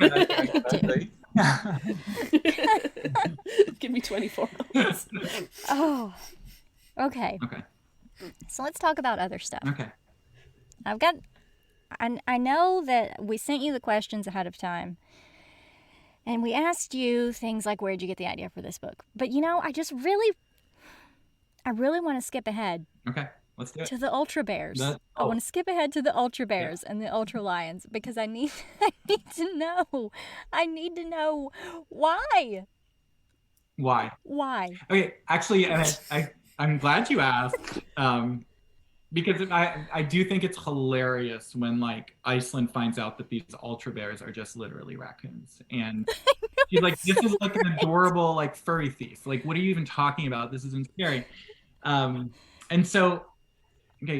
Give me 24 hours. Oh, okay. Okay. So let's talk about other stuff. Okay. I know that we sent you the questions ahead of time. And we asked you things like, where'd you get the idea for this book? But I really want to skip ahead. Okay, let's do it. To the Ultra Bears. I want to skip ahead to the Ultra Bears and the Ultra Lions because I need to know. I need to know why. Why? Why? Okay, actually, I'm glad you asked. Because I do think it's hilarious when like Iceland finds out that these ultra bears are just literally raccoons, and she's like, "This is like an adorable like furry thief. Like, what are you even talking about? This isn't scary." And so,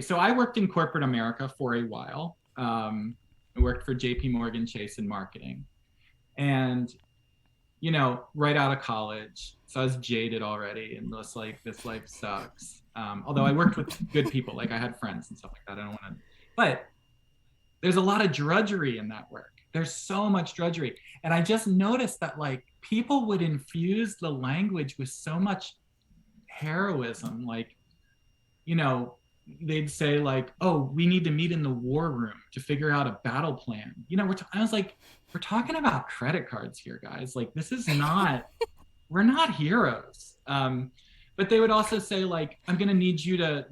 so I worked in corporate America for a while. I worked for J.P. Morgan Chase in marketing, and right out of college, so I was jaded already, and was like, this life sucks. Although I worked with good people, like I had friends and stuff like that. I don't want to, but there's a lot of drudgery in that work. There's so much drudgery. And I just noticed that like people would infuse the language with so much heroism. Like, they'd say like, oh, we need to meet in the war room to figure out a battle plan. I was like, we're talking about credit cards here, guys. Like, this is not, we're not heroes. But they would also say like, I'm going to need you to,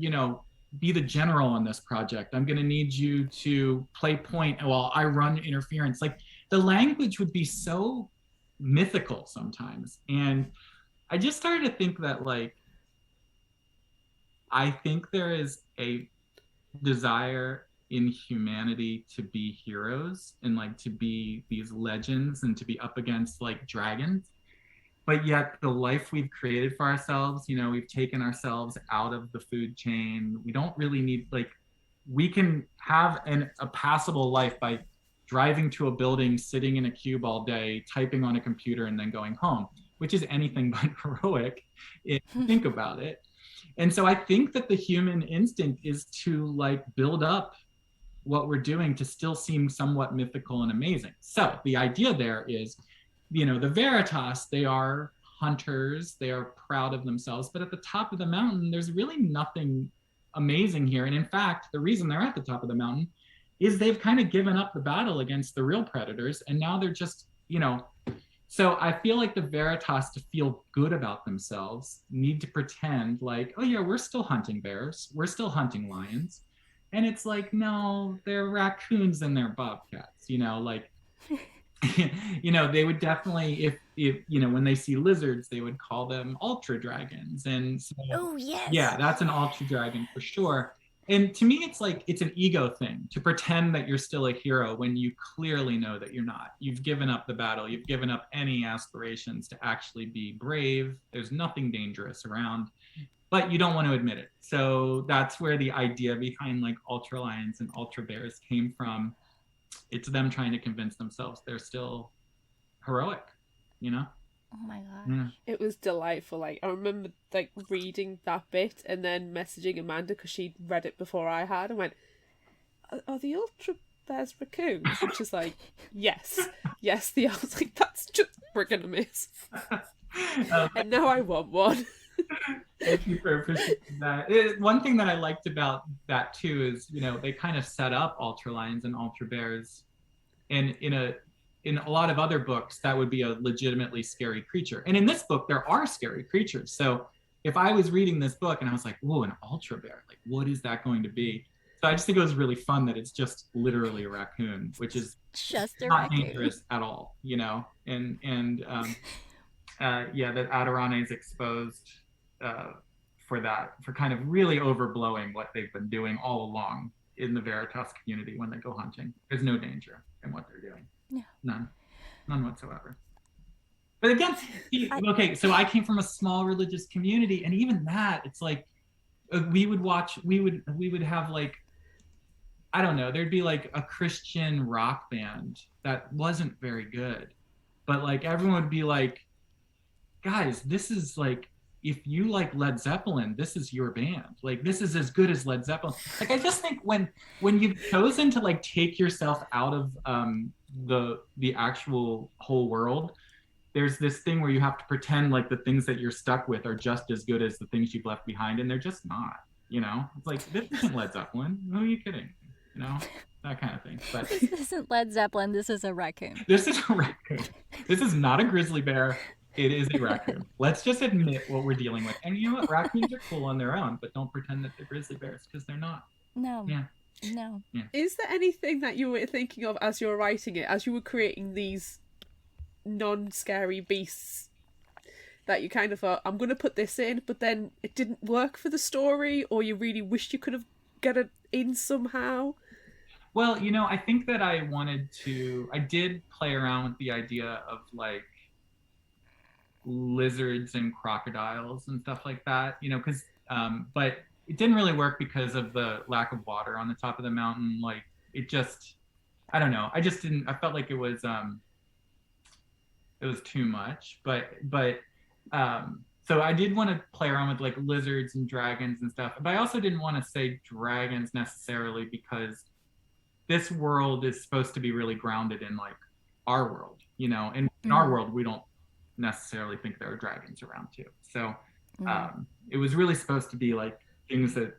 be the general on this project. I'm going to need you to play point while I run interference. Like the language would be so mythical sometimes. And I just started to think that like, I think there is a desire in humanity to be heroes and like to be these legends and to be up against like dragons. But yet the life we've created for ourselves, we've taken ourselves out of the food chain. We don't really need, like, we can have a passable life by driving to a building, sitting in a cube all day, typing on a computer, and then going home, which is anything but heroic if you think about it. And so I think that the human instinct is to like build up what we're doing to still seem somewhat mythical and amazing. So the idea there is, the Veritas, they are hunters, they are proud of themselves, but at the top of the mountain, there's really nothing amazing here. And in fact, the reason they're at the top of the mountain is they've kind of given up the battle against the real predators. And now they're just, so I feel like the Veritas, to feel good about themselves, need to pretend like, oh yeah, we're still hunting bears, we're still hunting lions. And it's like, no, they're raccoons and they're bobcats, like, they would definitely, if when they see lizards, they would call them ultra dragons. And so, oh yes, yeah, that's an ultra dragon for sure. And to me, it's like, it's an ego thing to pretend that you're still a hero when you clearly know that you're not. You've given up the battle. You've given up any aspirations to actually be brave. There's nothing dangerous around, but you don't want to admit it. So that's where the idea behind like ultra lions and ultra bears came from. It's them trying to convince themselves they're still heroic, you know? Oh my gosh. Yeah. It was delightful. Like, I remember like reading that bit and then messaging Amanda because she'd read it before I had and went, "Are the ultra bears raccoons?" And she's like, "Yes, yes." I was like, "That's just friggin' amazing." And now I want one. Thank you for appreciating that. One thing that I liked about that too is, you know, they kind of set up ultra lions and ultra bears, and in a lot of other books, that would be a legitimately scary creature. And in this book, there are scary creatures. So if I was reading this book and I was like, "Whoa, an ultra bear, like what is that going to be?" So I just think it was really fun that it's just literally a raccoon, which is Just a not raccoon. dangerous at all, you know? And yeah, that Adirane is exposed for that, for kind of really overblowing what they've been doing all along in the Veritas community when they go hunting. There's no danger in what they're doing. Yeah. None whatsoever. But again, okay, so I came from a small religious community, and even that, it's like we would have like, I don't know, there'd be like a Christian rock band that wasn't very good, but like everyone would be like, "Guys, this is like, if you like Led Zeppelin, this is your band. Like, this is as good as Led Zeppelin." Like, I just think when you've chosen to like take yourself out of the actual whole world, there's this thing where you have to pretend like the things that you're stuck with are just as good as the things you've left behind, and they're just not. You know, it's like, this isn't Led Zeppelin. Who are you kidding? You know, that kind of thing. But This isn't Led Zeppelin. This is a raccoon. this is a raccoon. This is not a grizzly bear. It is a raccoon. Let's just admit what we're dealing with. And you know what? Raccoons are cool on their own, but don't pretend that they're grizzly bears, because they're not. No. Yeah. No. Yeah. Is there anything that you were thinking of as you were writing it, as you were creating these non-scary beasts, that you kind of thought, "I'm going to put this in," but then it didn't work for the story, or you really wished you could have got it in somehow? Well, you know, I think that I did play around with the idea of like lizards and crocodiles and stuff like that, you know, because but it didn't really work because of the lack of water on the top of the mountain. Like, it just, I don't know, I felt like it was too much, but so I did want to play around with like lizards and dragons and stuff, but I also didn't want to say dragons necessarily, because this world is supposed to be really grounded in like our world, you know, and in our world we don't necessarily think there are dragons around too. So it was really supposed to be like things that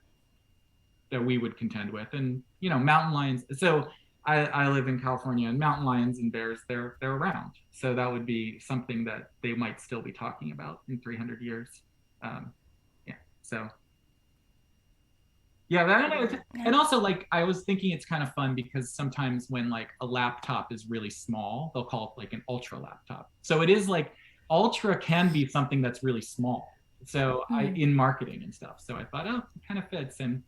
we would contend with, and you know, mountain lions. So I live in California, and mountain lions and bears, they're around. So that would be something that they might still be talking about in 300 years. Yeah. So yeah, I don't know. And also, like, I was thinking it's kind of fun because sometimes when like a laptop is really small, they'll call it like an ultra laptop. So it is like, ultra can be something that's really small. So in marketing and stuff. So I thought, oh, it kind of fits. And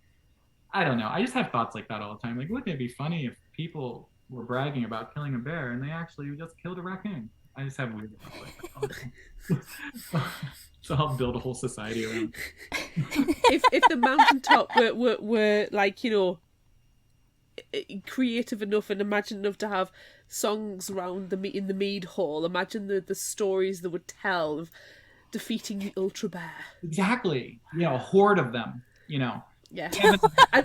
I don't know. I just have thoughts like that all the time. Like, wouldn't it be funny if people were bragging about killing a bear and they actually just killed a raccoon? I just have weird thoughts like that all the time. So I'll build a whole society around. If the Mountaintop were like, you know, creative enough and imaginative enough to have songs around in the mead hall, imagine the stories they would tell of defeating the ultra bear. Exactly. You know, a horde of them, you know. Yeah.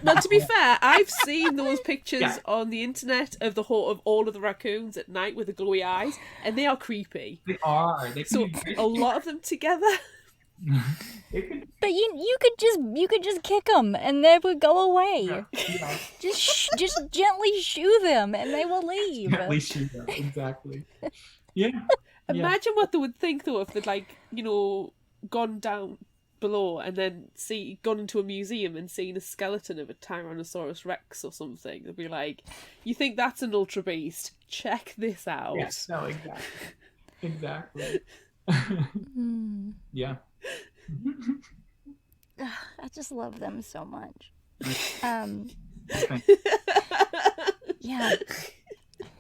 Well, to be fair, I've seen those pictures on the internet of all of the raccoons at night with the glowy eyes, and they are creepy. They are. So a lot of them together. But you could just kick them and they would go away. Yeah. Just gently shoo them and they will leave. Gently shoo them. Exactly. Yeah. Imagine what they would think though if they'd, like, you know, gone down below and then gone into a museum and seen a skeleton of a Tyrannosaurus Rex or something. They'd be like, "You think that's an ultra beast? Check this out." Yes. No, exactly. Yeah. I just love them so much. Um, Thank yeah,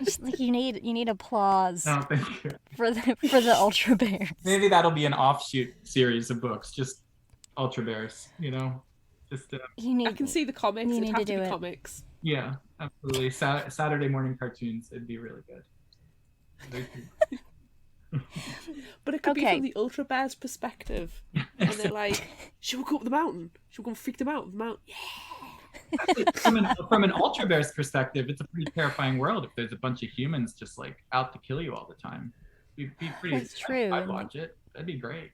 just like you need applause No, thank you. for the Ultra Bears. Maybe that'll be an offshoot series of books, just Ultra Bears, just You need. I can see the comics. You It'd need have to to do be it. comics. yeah, absolutely. Saturday morning cartoons, it'd be really good. But it could be Okay. from the Ultra Bears' perspective. And they're like, should we go up the mountain? Should we go and freak them out of the mountain? Yeah. From an Ultra Bear's perspective, it's a pretty terrifying world if there's a bunch of humans just like out to kill you all the time. It'd be pretty. That's true. I'd watch it. That'd be great.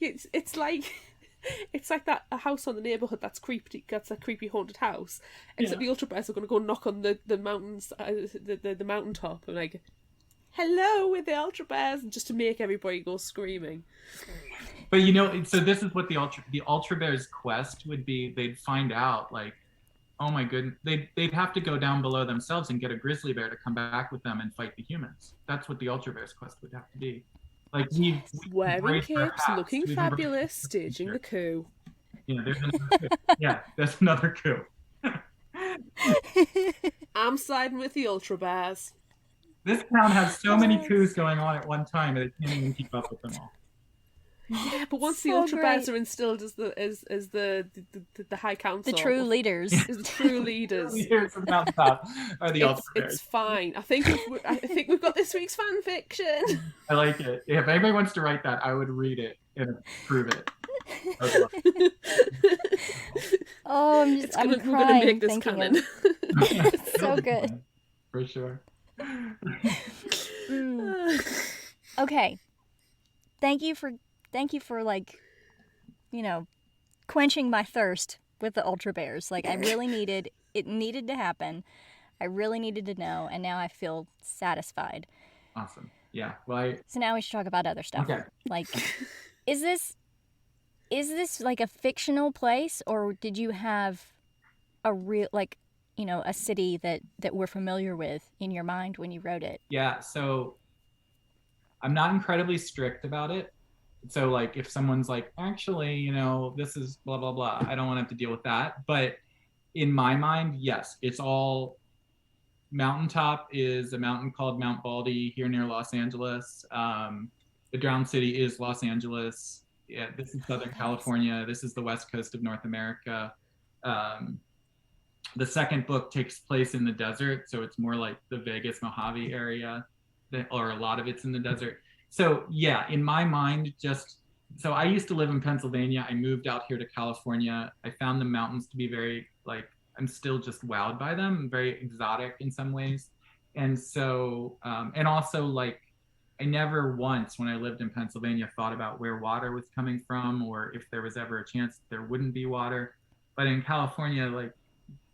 It's like that a house on the neighborhood that's creepy. That's a creepy haunted house. Except the Ultra Bears are going to go knock on the mountains, the mountaintop, and like, hello, we're the Ultra Bears, and just to make everybody go screaming. But so this is what the Ultra Bears quest would be. They'd find out like, oh my goodness, they'd have to go down below themselves and get a grizzly bear to come back with them and fight the humans. That's what the Ultra Bears quest would have to be. Like Wearing capes, looking fabulous, staging the coup. Yeah, there's another coup. Yeah, there's another coup. I'm siding with the Ultra Bears. This town has so many coups going on at one time that it can't even keep up with them all. Yeah, but once the So Ultra Bears great. are instilled as the High Council, The true leaders. as the true leaders, Leaders of Mountaintop are the Ultra Bears. it's fine. I think we've got this week's fan fiction. I like it. If anybody wants to write that, I would read it and approve it. Oh, We're gonna crying make this thinking canon. It's so good. For sure. Okay. Thank you for like, quenching my thirst with the Ultra Bears. Like I really needed to happen. I really needed to know, and now I feel satisfied. Awesome. Yeah. Well, So now we should talk about other stuff. Okay. Like, is this like a fictional place, or did you have a real, like, a city that we're familiar with in your mind when you wrote it? Yeah. So I'm not incredibly strict about it. So like if someone's like, actually, this is blah, blah, blah, I don't want to have to deal with that. But in my mind, yes, it's all Mountaintop is a mountain called Mount Baldy here near Los Angeles. The Drowned City is Los Angeles. Yeah, this is Southern California. This is the West Coast of North America. The second book takes place in the desert, so it's more like the Vegas, Mojave area, or a lot of it's in the desert. So yeah, in my mind, so I used to live in Pennsylvania. I moved out here to California. I found the mountains to be very, like, I'm still just wowed by them, very exotic in some ways. And so, and also like, I never once, when I lived in Pennsylvania, thought about where water was coming from or if there was ever a chance there wouldn't be water. But in California, like,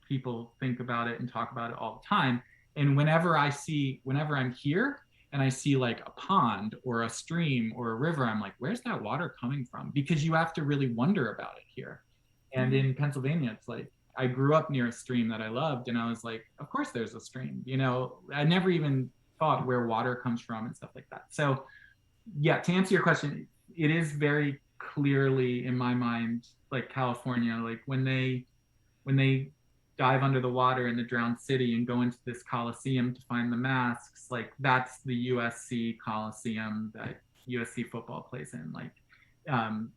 people think about it and talk about it all the time. And whenever I'm here and I see like a pond or a stream or a river, I'm like, where's that water coming from? Because you have to really wonder about it here. And in Pennsylvania, it's like, I grew up near a stream that I loved, and I was like, of course there's a stream. I never even thought where water comes from and stuff like that. So yeah, to answer your question, it is very clearly in my mind, like California, like when they dive under the water in the Drowned City and go into this Coliseum to find the masks, like that's the USC Coliseum that USC football plays in. Like,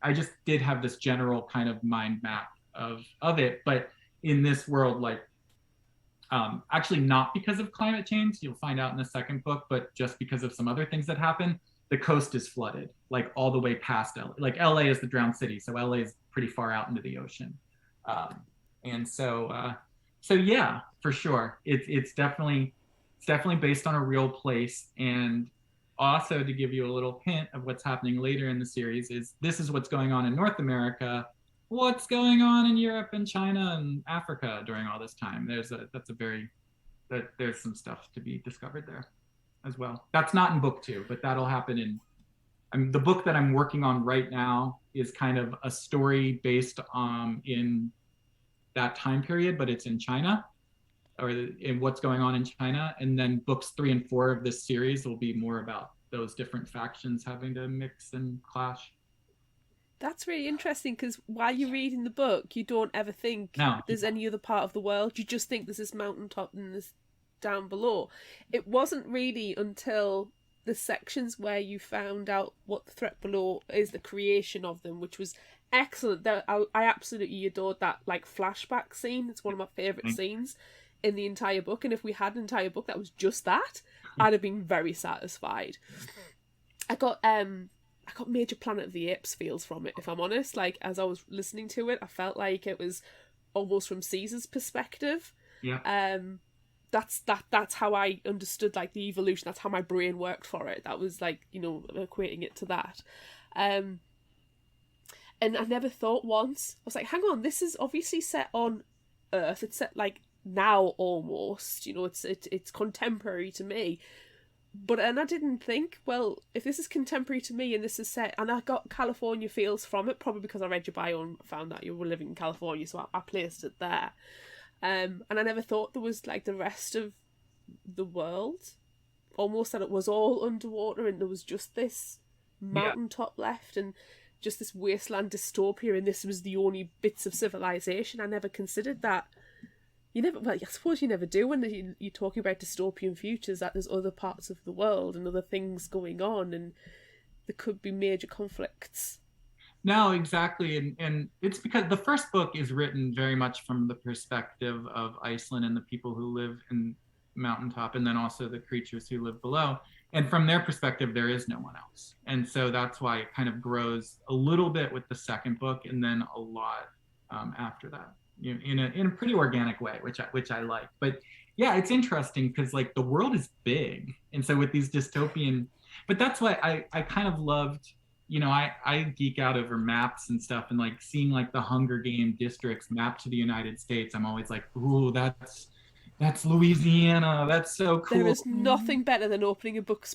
I just did have this general kind of mind map of it, but in this world, like, actually not because of climate change, you'll find out in the second book, but just because of some other things that happen, the coast is flooded, like all the way past LA. Like LA is the Drowned City, so LA is pretty far out into the ocean. And so yeah, for sure, it's definitely based on a real place. And also, to give you a little hint of what's happening later in the series, this is what's going on in North America. What's going on in Europe and China and Africa during all this time? There's some stuff to be discovered there as well. That's not in book 2, but that'll happen the book that I'm working on right now is kind of a story based in that time period, but it's in China, or in what's going on in China. And then books 3 and 4 of this series will be more about those different factions having to mix and clash. That's really interesting, because while you're reading the book, you don't ever think there's any other part of the world. You just think there's this mountaintop and this down below. It wasn't really until the sections where you found out what the threat below is, the creation of them, which was excellent. I absolutely adored that like flashback scene. It's one of my favourite scenes in the entire book, and if we had an entire book that was just that, I'd have been very satisfied. I got Major Planet of the Apes feels from it, if I'm honest. Like, as I was listening to it, I felt like it was almost from Caesar's perspective. Yeah. That's how I understood like the evolution. That's how my brain worked for it. That was like, you know, equating it to that. And I never thought once, I was like, hang on, this is obviously set on Earth. It's set like now almost, you know, it's contemporary to me. And I didn't think, well, if this is contemporary to me and this is set, and I got California feels from it, probably because I read your bio and found out you were living in California, so I placed it there. And I never thought there was like the rest of the world, almost that it was all underwater and there was just this mountaintop left and just this wasteland dystopia, and this was the only bits of civilization. I never considered that. I suppose you never do when you're talking about dystopian futures, that there's other parts of the world and other things going on, and there could be major conflicts. No, exactly. And it's because the first book is written very much from the perspective of Iceland and the people who live in Mountaintop, and then also the creatures who live below. And from their perspective, there is no one else. And so that's why it kind of grows a little bit with the second book, and then a lot after that. In a pretty organic way, which I like. But yeah, it's interesting because like the world is big, and so with these dystopian, but that's why I kind of loved, you know, I geek out over maps and stuff, and like seeing like the Hunger Game districts mapped to the United States. I'm always like, ooh, that's Louisiana. That's so cool. There is nothing better than opening a book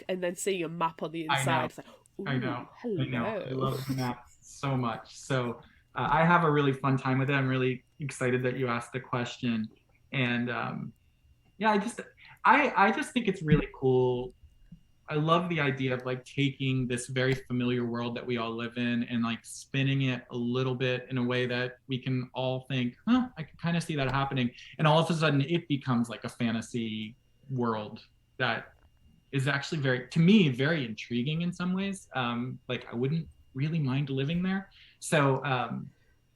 and then seeing a map on the inside. I know. Hello. I know. I love maps so much. So. I have a really fun time with it. I'm really excited that you asked the question, and I just think it's really cool. I love the idea of like taking this very familiar world that we all live in and like spinning it a little bit in a way that we can all think, I can kind of see that happening, and all of a sudden it becomes like a fantasy world that is actually very intriguing in some ways. Like I wouldn't really mind living there. So, I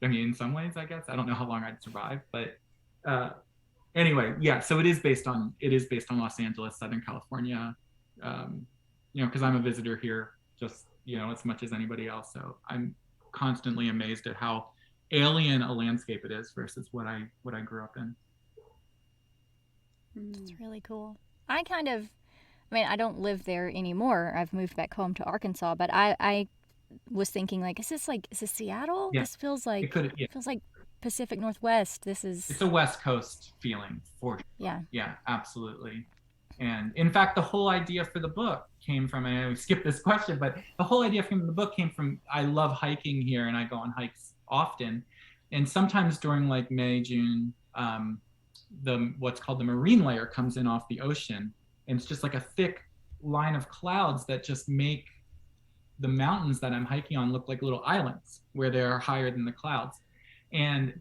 mean, in some ways, I guess I don't know how long I'd survive, but anyway, yeah. So it is based on Los Angeles, Southern California. You know, because I'm a visitor here, just as much as anybody else. So I'm constantly amazed at how alien a landscape it is versus what I grew up in. That's really cool. I don't live there anymore. I've moved back home to Arkansas, but I was thinking like, is this Seattle? Yeah. This feels like feels like Pacific Northwest. It's a West Coast feeling for sure. Yeah, absolutely. And in fact, the whole idea for the book came from, and I know we skipped this question, but the whole idea from the book came from, I love hiking here and I go on hikes often. And sometimes during like May, June, what's called the marine layer comes in off the ocean. And it's just like a thick line of clouds that just make the mountains that I'm hiking on look like little islands where they're higher than the clouds. And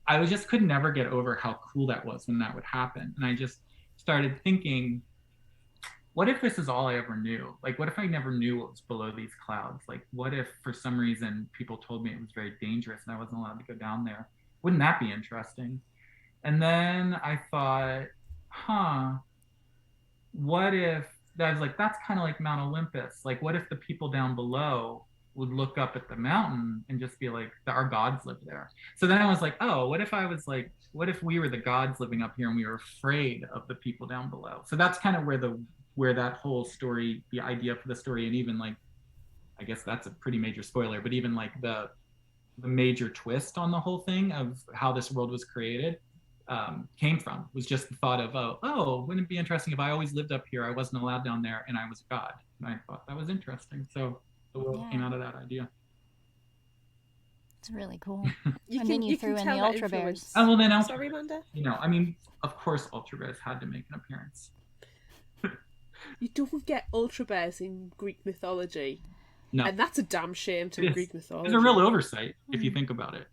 I could never get over how cool that was when that would happen. And I just started thinking, what if this is all I ever knew? Like, what if I never knew what was below these clouds? Like, what if for some reason people told me it was very dangerous and I wasn't allowed to go down there? Wouldn't that be interesting? And then I thought, what if, I was like, that's kind of like Mount Olympus. Like, what if the people down below would look up at the mountain and just be like, our gods live there? So then I was like, what if we were the gods living up here and we were afraid of the people down below? So that's kind of where that whole story, the idea for the story, and even like, I guess that's a pretty major spoiler, but even like the major twist on the whole thing of how this world was created, came from, was just the thought of, wouldn't it be interesting if I always lived up here, I wasn't allowed down there, and I was a god? And I thought that was interesting. So the world came out of that idea. It's really cool. Then you threw in the Ultra Bears. Oh, well, then Sorry, Amanda. Of course Ultra Bears had to make an appearance. You don't get Ultra Bears in Greek mythology. No, And that's a damn shame to Greek mythology. It's a real oversight if you think about it.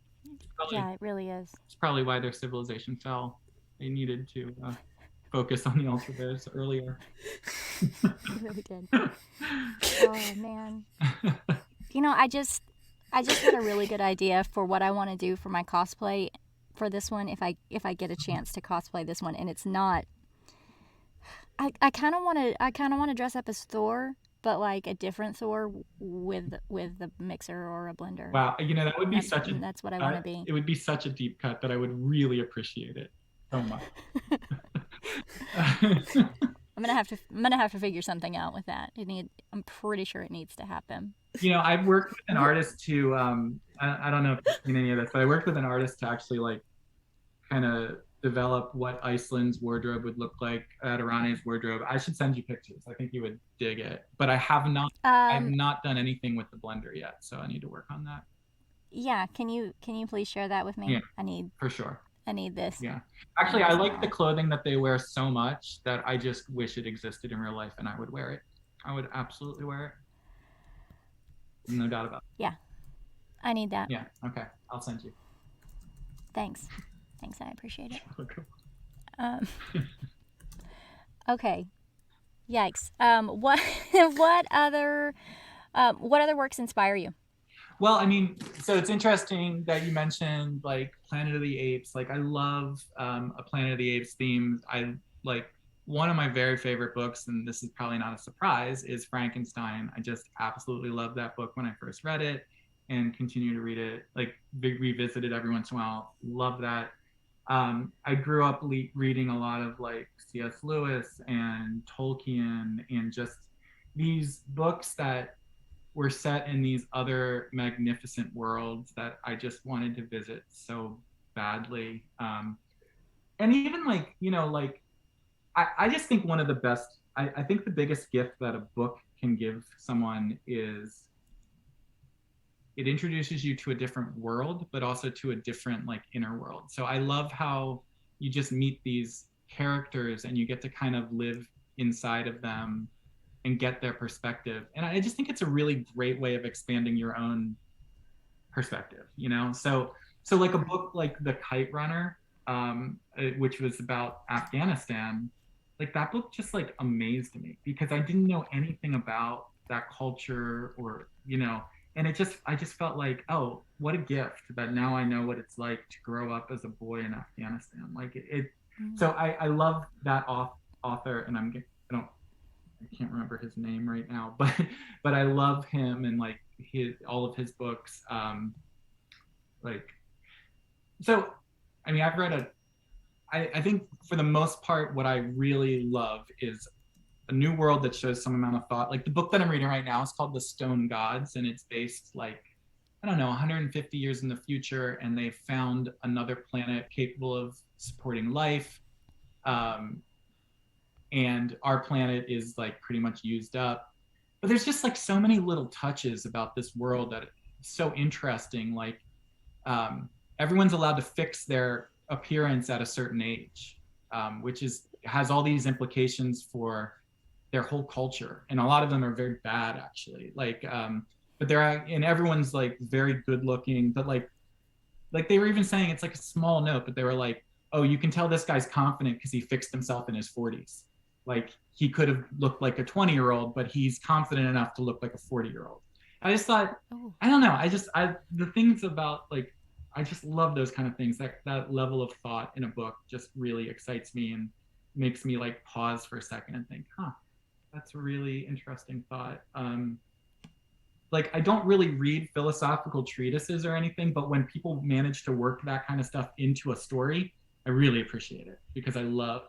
Yeah, it really is. It's probably why their civilization fell. They needed to focus on the ultra bears earlier. It really did. Oh man. You know, I just had a really good idea for what I want to do for my cosplay for this one if I get a chance to cosplay this one, and it's not I kind of want to dress up as Thor, but like a different Thor with the mixer or a blender. Wow, you know, that would be that's what I want to be. It would be such a deep cut that I would really appreciate it so much. I'm gonna have to figure something out with that. I'm pretty sure it needs to happen. You know, I've worked with an artist to I don't know if you've seen any of this, but I worked with an artist to actually like kind of develop what Iceland's wardrobe would look like, Adirane's wardrobe. I should send you pictures. I think you would dig it. But I have not done anything with the blender yet, so I need to work on that. Yeah, can you please share that with me? Yeah, for sure. I need this. Yeah. Actually, I like the clothing that they wear so much that I just wish it existed in real life and I would wear it. I would absolutely wear it. No doubt about it. Yeah. I need that. Yeah. Okay. I'll send you. Thanks. I appreciate it. Okay. Yikes. What other works inspire you? Well, I mean, so it's interesting that you mentioned like Planet of the Apes. Like I love a Planet of the Apes theme. I like one of my very favorite books, and this is probably not a surprise, is Frankenstein. I just absolutely love that book when I first read it and continue to read it, like revisit it every once in a while. Love that. I grew up reading a lot of like C.S. Lewis and Tolkien and just these books that were set in these other magnificent worlds that I just wanted to visit so badly. And even like, you know, like I just think one of the best, I think the biggest gift that a book can give someone is it introduces you to a different world, but also to a different like inner world. So I love how you just meet these characters and you get to kind of live inside of them and get their perspective. And I just think it's a really great way of expanding your own perspective, you know? So like a book like The Kite Runner, which was about Afghanistan, like that book just like amazed me because I didn't know anything about that culture or, you know, and I just felt like, oh, what a gift that now I know what it's like to grow up as a boy in Afghanistan. Like it so I love that author, and I can't remember his name right now, but I love him and like all of his books. Like, so, I mean, I've read I think for the most part, what I really love is a new world that shows some amount of thought. Like the book that I'm reading right now is called The Stone Gods, and it's based like, I don't know, 150 years in the future, and they found another planet capable of supporting life. And our planet is like pretty much used up. But there's just like so many little touches about this world that it's so interesting. Like everyone's allowed to fix their appearance at a certain age, which has all these implications for their whole culture. And a lot of them are very bad actually. Like, but and everyone's like very good looking, but like they were even saying it's like a small note, but they were like, oh, you can tell this guy's confident because he fixed himself in his 40s. Like he could have looked like a 20-year-old, but he's confident enough to look like a 40-year-old. I just thought, I don't know. The things about like, I just love those kind of things. That level of thought in a book just really excites me and makes me like pause for a second and think, that's a really interesting thought. Like I don't really read philosophical treatises or anything, but when people manage to work that kind of stuff into a story, I really appreciate it because I love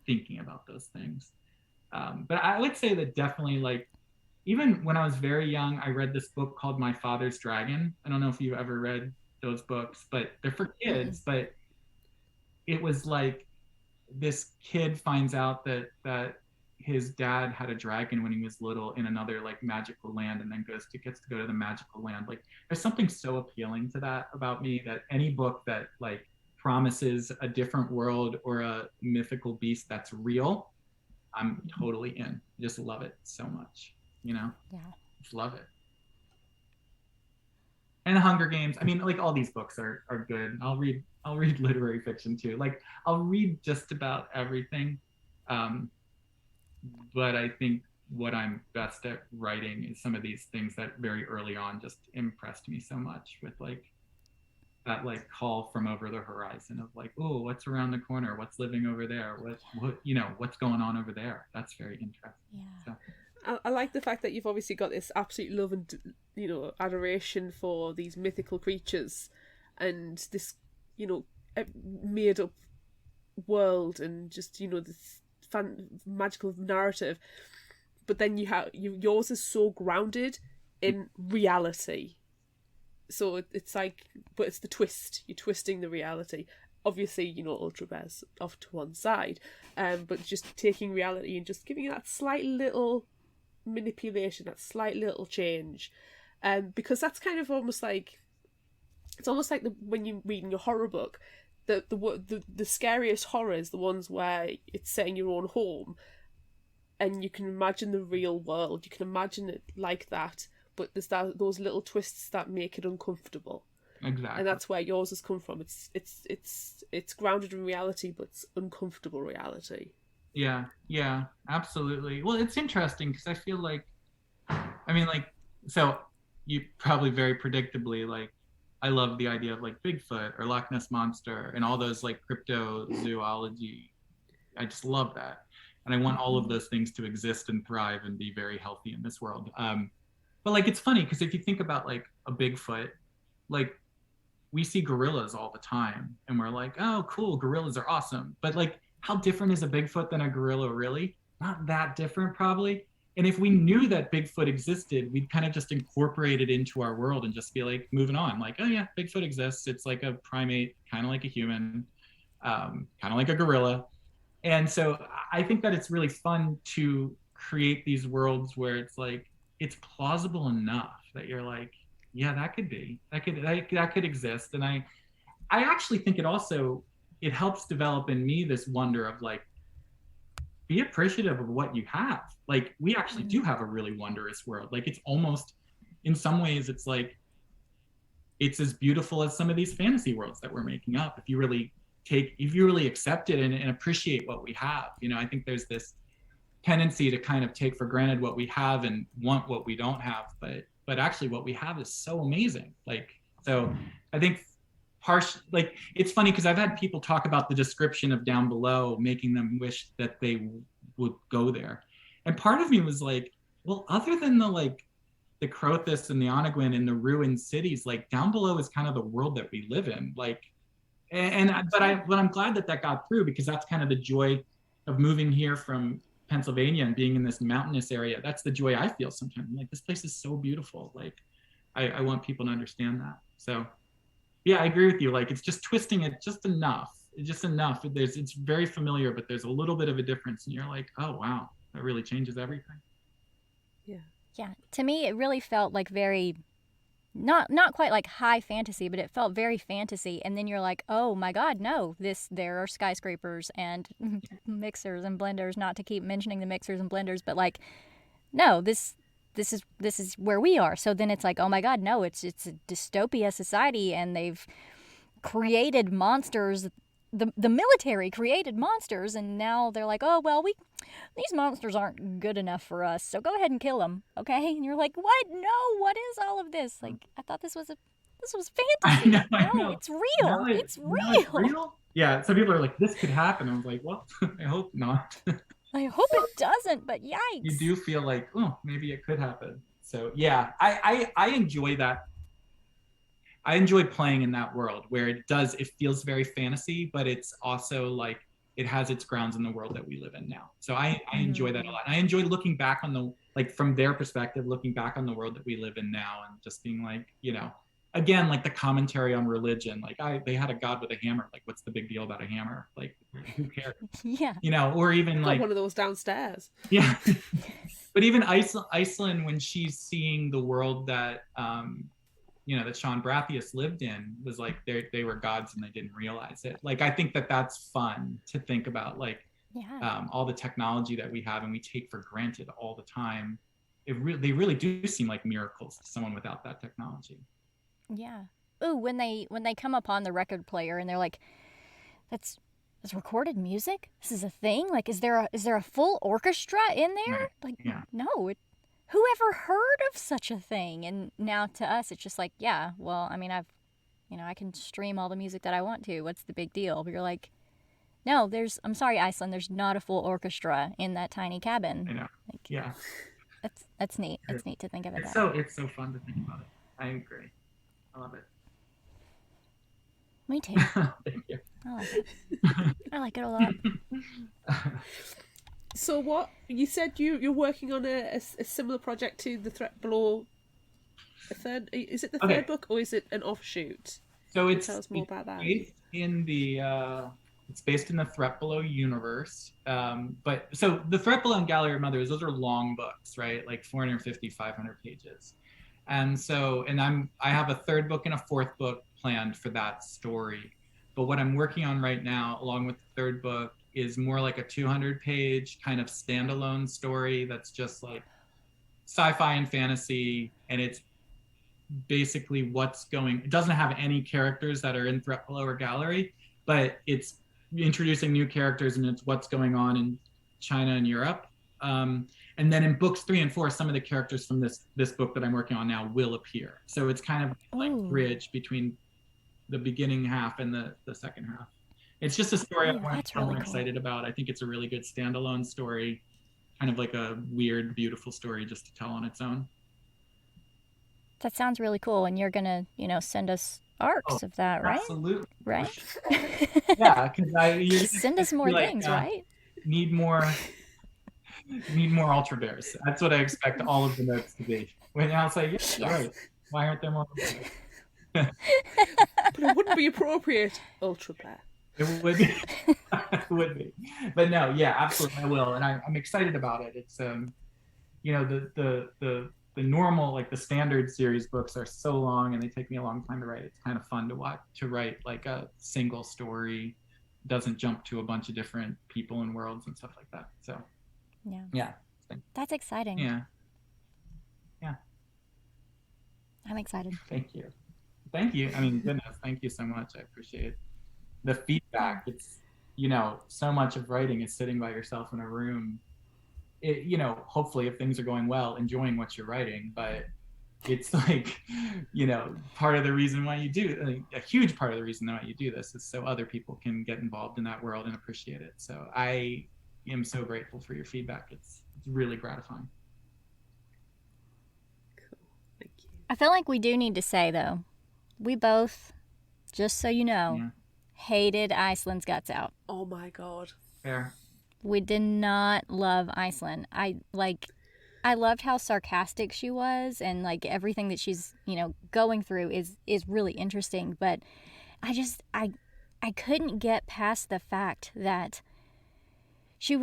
thinking about those things. But I would say that definitely like, even when I was very young, I read this book called My Father's Dragon. I don't know if you ever read those books, but they're for kids, but it was like this kid finds out that his dad had a dragon when he was little in another like magical land, and then gets to go to the magical land. Like there's something so appealing to that about me, that any book that like promises a different world or a mythical beast that's real, I'm totally in. I just love it so much, you know? Yeah. Just love it. And the Hunger Games. I mean, like all these books are good. I'll read literary fiction too. Like I'll read just about everything. But I think what I'm best at writing is some of these things that very early on just impressed me so much, with like that like call from over the horizon of like, oh, what's around the corner? What's living over there? What what's going on over there? That's very interesting. Yeah. So. I like the fact that you've obviously got this absolute love and adoration for these mythical creatures, and this made up world, and just this magical narrative. But then yours is so grounded in reality. So it's like, but it's the twist. You're twisting the reality. Obviously, Ultra Bear's off to one side, but just taking reality and just giving it that slight little manipulation, that slight little change, because that's kind of almost like, it's almost like when you're reading a horror book, the scariest horrors, the ones where it's set in your own home, and you can imagine the real world, you can imagine it like that, but there's those little twists that make it uncomfortable. Exactly. And that's where yours has come from. It's grounded in reality, but it's uncomfortable reality. Yeah, absolutely. Well, it's interesting because I feel like, I mean, like, so you probably very predictably, like, I love the idea of like Bigfoot or Loch Ness Monster and all those like cryptozoology. I just love that. And I want all of those things to exist and thrive and be very healthy in this world. But like, it's funny because if you think about like a Bigfoot, like we see gorillas all the time and we're like, oh, cool, gorillas are awesome. But like, how different is a Bigfoot than a gorilla really? Not that different probably. And if we knew that Bigfoot existed, we'd kind of just incorporate it into our world and just be like moving on. Like, oh yeah, Bigfoot exists. It's like a primate, kind of like a human, kind of like a gorilla. And so I think that it's really fun to create these worlds where it's like, it's plausible enough that you're like, yeah, that could exist. And I actually think it helps develop in me this wonder of like, be appreciative of what you have. Like we actually do have a really wondrous world. Like it's almost, in some ways, it's like, it's as beautiful as some of these fantasy worlds that we're making up. If you really accept it and appreciate what we have. I think there's this tendency to kind of take for granted what we have and want what we don't have. But actually what we have is so amazing. Like, so I think it's funny because I've had people talk about the description of Down Below making them wish that they would go there, and part of me was like, well, other than the Crothis and the Onegwin and the ruined cities, like Down Below is kind of the world that we live in. Like, but I'm glad that got through, because that's kind of the joy of moving here from Pennsylvania and being in this mountainous area. That's the joy I feel sometimes. I'm like, this place is so beautiful. Like I want people to understand that. So yeah, I agree with you. Like, it's just twisting it just enough. It's very familiar, but there's a little bit of a difference, and you're like, oh wow, that really changes everything. Yeah. To me, it really felt like very, not quite like high fantasy, but it felt very fantasy. And then you're like, oh my God, no! There are skyscrapers and mixers and blenders. Not to keep mentioning the mixers and blenders, but like, no, this is where we are. So then it's like, oh my God, no, it's a dystopia society, and they've created monsters. The military created monsters, and now they're like, oh well, these monsters aren't good enough for us, so go ahead and kill them, okay? And you're like, what? No, what is all of this? Like, I thought this was fantasy. I know. It's real. It's real. Yeah, some people are like, this could happen. I was like, well, I hope not. I hope it doesn't, but yikes. You do feel like, oh, maybe it could happen. So yeah, I enjoy that. I enjoy playing in that world where it feels very fantasy, but it's also like, it has its grounds in the world that we live in now. So I enjoy that a lot. I enjoy looking back on from their perspective, looking back on the world that we live in now, and just being like, again, like the commentary on religion, like they had a god with a hammer. Like, what's the big deal about a hammer? Like, who cares? Yeah. Or even like one of those downstairs. Yeah. But even Iceland, when she's seeing the world that, that Sean Brathius lived in, was like they were gods and they didn't realize it. Like, I think that's fun to think about, like, all the technology that we have and we take for granted all the time. They really do seem like miracles to someone without that technology. Yeah. Ooh, when they come upon the record player and they're like, that's recorded music? This is a thing? Like, is there a full orchestra in there? Right. Like, Yeah. no. Who ever heard of such a thing? And now to us, it's just like, yeah, well, I mean, I can stream all the music that I want to. What's the big deal? But you're like, no, I'm sorry, Iceland, there's not a full orchestra in that tiny cabin. I know. Like, Yeah. That's neat. It's neat to think of it It's that way. it's so fun to think about it. I agree. I love it. Me too. Thank you. I like it. I like it a lot. So what you said you're working on a similar project to the Threat Below. Is it the third book or is it an offshoot? So it's tell us more about that. It's based in the Threat Below universe. But so the Threat Below and Gallery of Mothers, those are long books, right? Like 450, 500 pages. And so, I have a third book and a fourth book planned for that story. But what I'm working on right now, along with the third book, is more like a 200-page kind of standalone story that's just like sci-fi and fantasy, and it's basically it doesn't have any characters that are in Threat Below or Gallery, but it's introducing new characters, and it's what's going on in China and Europe. And then in books 3 and 4, some of the characters from this book that I'm working on now will appear. So it's kind of like bridge between the beginning half and the second half. It's just a story I'm excited about. I think it's a really good standalone story, kind of like a weird, beautiful story just to tell on its own. That sounds really cool, and you're gonna, send us arcs of that, right? Absolutely. Right? Yeah, because send us more things, right? Need more Ultra Bears. That's what I expect all of the notes to be. When I'll say, yes. Right. Why aren't there more Ultra Bears? But it wouldn't be appropriate, Ultra Bear. It would be. It would be. But no, yeah, absolutely, I will, and I'm excited about it. It's the normal, like the standard series books are so long and they take me a long time to write. It's kind of fun to write like a single story, doesn't jump to a bunch of different people and worlds and stuff like that. So yeah, that's exciting. Yeah I'm excited. Thank you. I mean, goodness, thank you so much. I appreciate the feedback. It's so much of writing is sitting by yourself in a room, hopefully if things are going well, enjoying what you're writing. But it's like, part of the reason why you do, a huge part of the reason why you do this is so other people can get involved in that world and appreciate it. So I am so grateful for your feedback. It's really gratifying. Cool. Thank you. I feel like we do need to say, though, we both, just so you know, hated Iceland's guts out. Oh my God. Fair. We did not love Iceland. I loved how sarcastic she was, and like everything that she's, going through is really interesting, but I couldn't get past the fact that she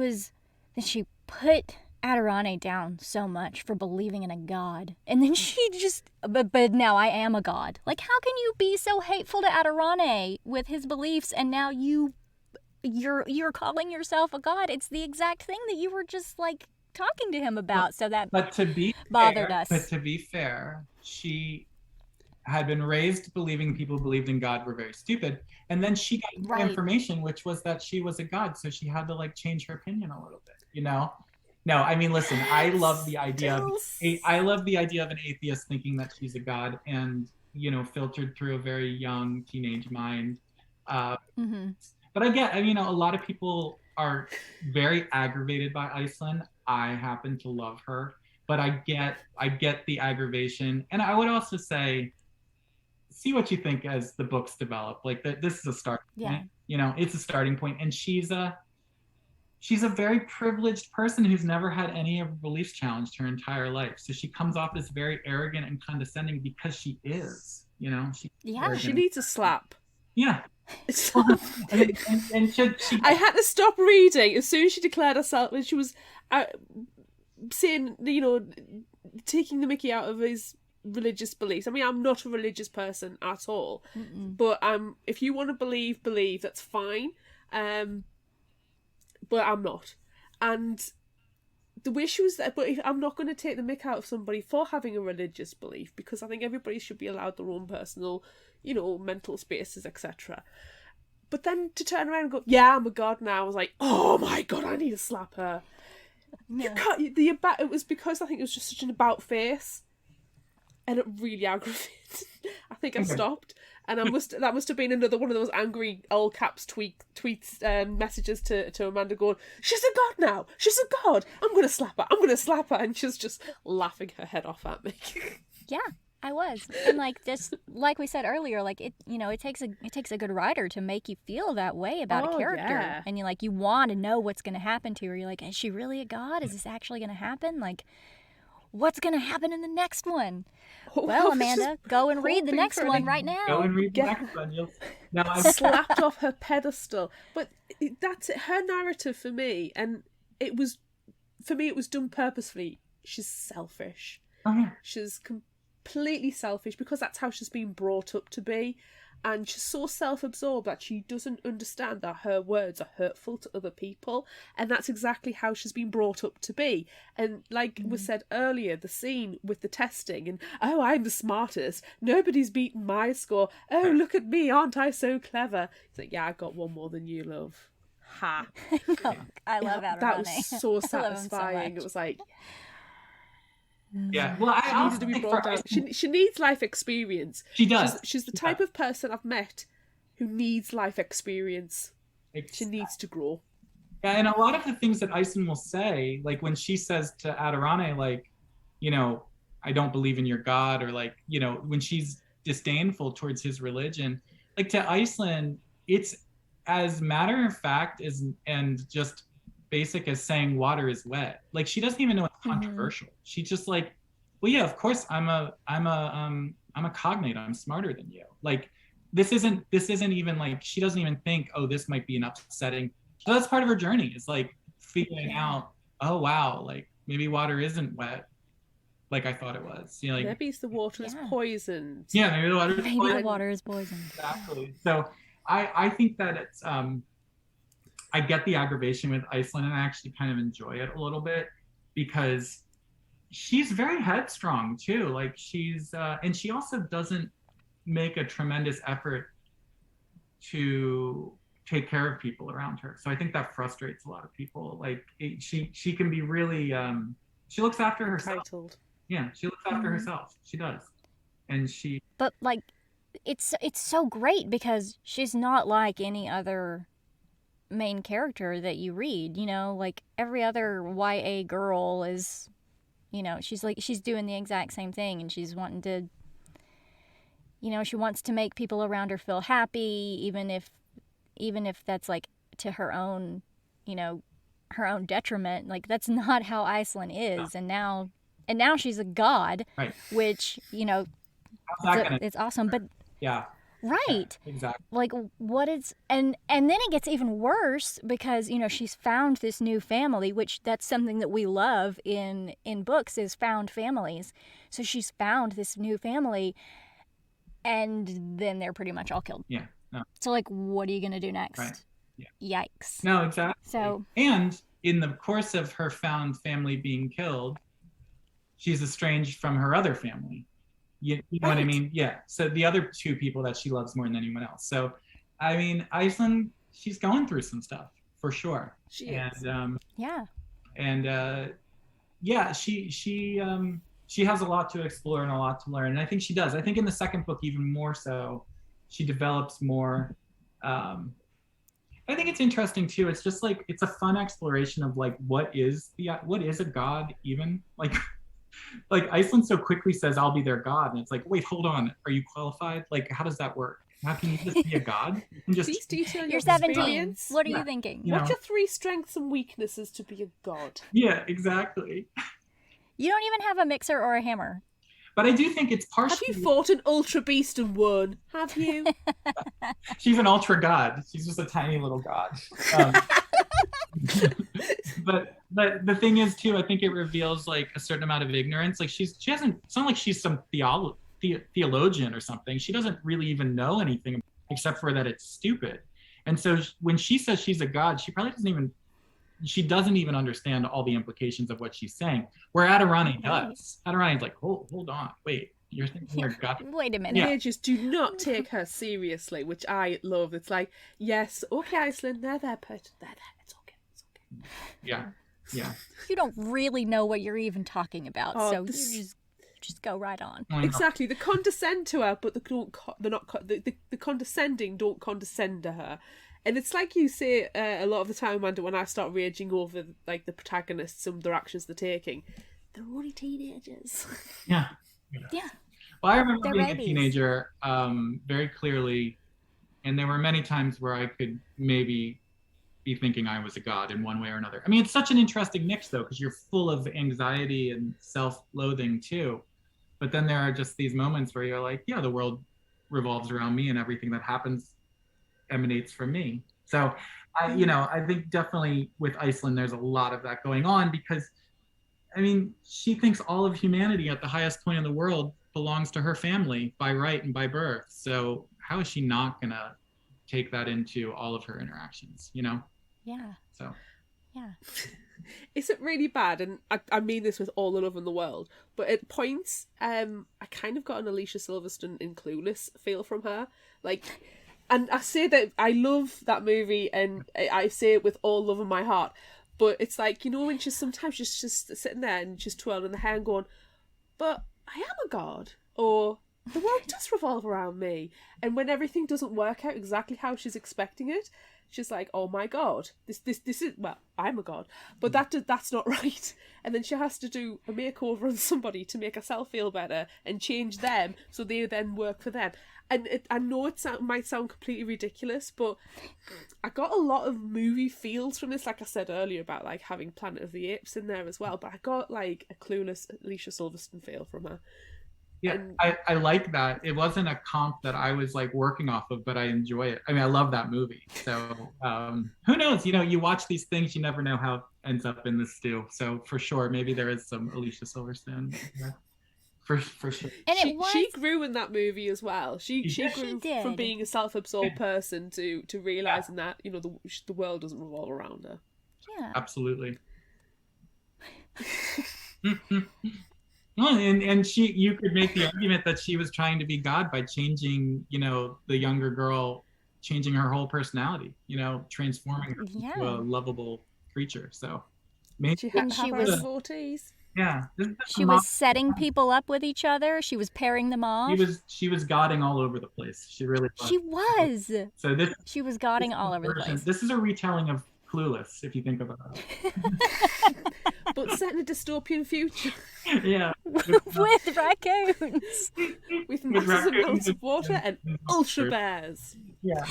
put Adirane down so much for believing in a god, and then she just but now I am a god. Like, how can you be so hateful to Adirane with his beliefs, and now you're calling yourself a god? It's the exact thing that you were just like talking to him about. So that bothered us. But to be fair, she had been raised believing people believed in God were very stupid, and then she got information, which was that she was a god, so she had to like change her opinion a little bit. No, I mean, listen, I love the idea of an atheist thinking that she's a god, and filtered through a very young teenage mind. But I get, a lot of people are very aggravated by Iceland. I happen to love her, but I get the aggravation. And I would also say, see what you think as the books develop. Like this is a starting point. It's a starting point. And she's a very privileged person who's never had any of her beliefs challenged her entire life. So she comes off as very arrogant and condescending because she is, She needs a slap. Yeah. and she, I had to stop reading as soon as she declared herself, when she was saying, taking the mickey out of his religious beliefs. I mean, I'm not a religious person at all. But if you want to believe, that's fine. But I'm not. And the way she was there, but I'm not going to take the mick out of somebody for having a religious belief, because I think everybody should be allowed their own personal, mental spaces, etc. But then to turn around and go, yeah, I'm a god now, I was like, oh my god, I need to slap her. You can't. It was because I think it was just such an about face, and it really aggravated. I think I stopped, and that must have been another one of those angry all caps tweets messages to Amanda going, she's a god now, she's a god, I'm gonna slap her, and she's just laughing her head off at me. Yeah, I was. And like we said earlier, it takes a good writer to make you feel that way about a character. Yeah. And you want to know what's going to happen to her. You're like, is she really a god? Is this actually going to happen? What's going to happen in the next one? Well, Amanda, go and read the next one right now. Go and read the next one. I'm slapped off her pedestal. But that's it. Her narrative for me, and it was done purposefully. She's selfish. Oh, yeah. She's completely selfish because that's how she's been brought up to be, and she's so self-absorbed that she doesn't understand that her words are hurtful to other people, and that's exactly how she's been brought up to be. And like was said earlier, the scene with the testing and, oh, I'm the smartest, nobody's beaten my score, oh, look at me, aren't I so clever? It's like, yeah, I got one more than you, love. Ha. No, I love Apriori. That was so satisfying. So it was like, yeah, well, I needed to be brought down. She needs life experience. She does. She's the type of person I've met who needs life experience. She needs to grow. Yeah, and a lot of the things that Iceland will say, like when she says to Adirane, I don't believe in your God, or when she's disdainful towards his religion, to Iceland, it's as matter of fact and just basic as saying water is wet. She doesn't even know it's controversial. She's just like, well, yeah, of course I'm a cognate, I'm smarter than you. This isn't even she doesn't even think, oh, this might be an upsetting. So that's part of her journey, is figuring out, oh wow, maybe water isn't wet like I thought it was. Maybe the water is poisoned. Yeah, maybe the water is poisoned. Maybe the water is poisoned. Exactly. So I think that it's I get the aggravation with Iceland, and I actually kind of enjoy it a little bit because she's very headstrong too. She's and she also doesn't make a tremendous effort to take care of people around her. So I think that frustrates a lot of people. She can be really she looks after herself. Entitled. Yeah, she looks after herself. She does. And she But it's so great because she's not like any other main character that you read, every other YA girl is, she's doing the exact same thing, and she's wanting to, she wants to make people around her feel happy, even if that's to her own, her own detriment. That's not how Iceland is. No. And now she's a god, right. Which, it's awesome, but yeah. Right. Yeah, exactly. What is and then it gets even worse because she's found this new family, which that's something that we love in books, is found families. So she's found this new family, and then they're pretty much all killed. Yeah. No. So what are you gonna do next? Right. Yeah. Yikes. No, exactly. So and in the course of her found family being killed, she's estranged from her other family. You know what I mean? Yeah. So the other two people that she loves more than anyone else. So, I mean, Iceland, she's going through some stuff for sure. She is. Yeah. And she has a lot to explore and a lot to learn. And I think she does. I think in the second book, even more so, she develops more. I think it's interesting too. It's just it's a fun exploration of what is a god even? Iceland so quickly says, I'll be their god. And it's wait, hold on. Are you qualified? How does that work? How can you just be a god? Please detail your You're 17. experience. What are you thinking? What's your 3 strengths and weaknesses to be a god? Yeah, exactly. You don't even have a mixer or a hammer. But I do think it's partially... Have you fought an ultra beast and won? Have you? She's an ultra god. She's just a tiny little god. But the thing is too, I think it reveals a certain amount of ignorance. She hasn't. It's not like she's some theologian or something. She doesn't really even know anything except for that it's stupid. And so when she says she's a god, she probably doesn't even she doesn't even understand all the implications of what she's saying. Where Adirani does. Adirani's like, hold on, wait, you're thinking you're gut. Wait a minute. Teenagers do not take her seriously, which I love. It's like, yes, okay, Iceland, they're there, but they're there. It's okay. Yeah. You don't really know what you're even talking about, so this- you just go right on. Exactly. They condescend to her, but the condescending don't condescend to her. And it's like you say a lot of the time, Amanda, when I start raging over like the protagonists, some of their actions they're taking, they're only teenagers. Yeah. Well, I remember They're being babies. a teenager very clearly, and there were many times where I could maybe be thinking I was a god in one way or another. I mean, it's such an interesting mix, though, because you're full of anxiety and self-loathing, too. But then there are just these moments where you're like, yeah, the world revolves around me and everything that happens emanates from me. So, I think definitely with Iceland, there's a lot of that going on because, I mean, she thinks all of humanity at the highest point in the world belongs to her family by right and by birth. So how is she not going to take that into all of her interactions, Yeah. So. Yeah. Is it really bad? And I mean this with all the love in the world, but at points, I kind of got an Alicia Silverstone in Clueless feel from her. Like, and I say that I love that movie and I say it with all love in my heart, but it's like, when she's sometimes just sitting there and just twirling the hair and going, but I am a god, or the world does revolve around me. And when everything doesn't work out exactly how she's expecting it, she's like, oh my god, this is, well, I'm a god, but that's not right. And then she has to do a makeover on somebody to make herself feel better and change them so they then work for them. And I know it might sound completely ridiculous, but I got a lot of movie feels from this, like I said earlier about like having Planet of the Apes in there as well, but I got like a Clueless Alicia Silverstone feel from her. Yeah, I like that. It wasn't a comp that I was like working off of, but I enjoy it. I mean, I love that movie. So who knows? You watch these things, you never know how it ends up in the stew. So for sure, maybe there is some Alicia Silverstone. Yeah. For sure. And she grew in that movie as well. She grew did. from being a self-absorbed person to realizing that the world doesn't revolve around her. Yeah. Absolutely. Well, and you could make the argument that she was trying to be God by changing, the younger girl, changing her whole personality, transforming her into a lovable creature. So maybe She had she her was devotees. Yeah. She was setting people up with each other. She was pairing them off. She was godding all over the place. She really was. She was. So she was godding all over the place. This is a retelling of Clueless, if you think about it. But set in a dystopian future. Yeah. With raccoons. With massive amounts of water and ultra bears. Yeah.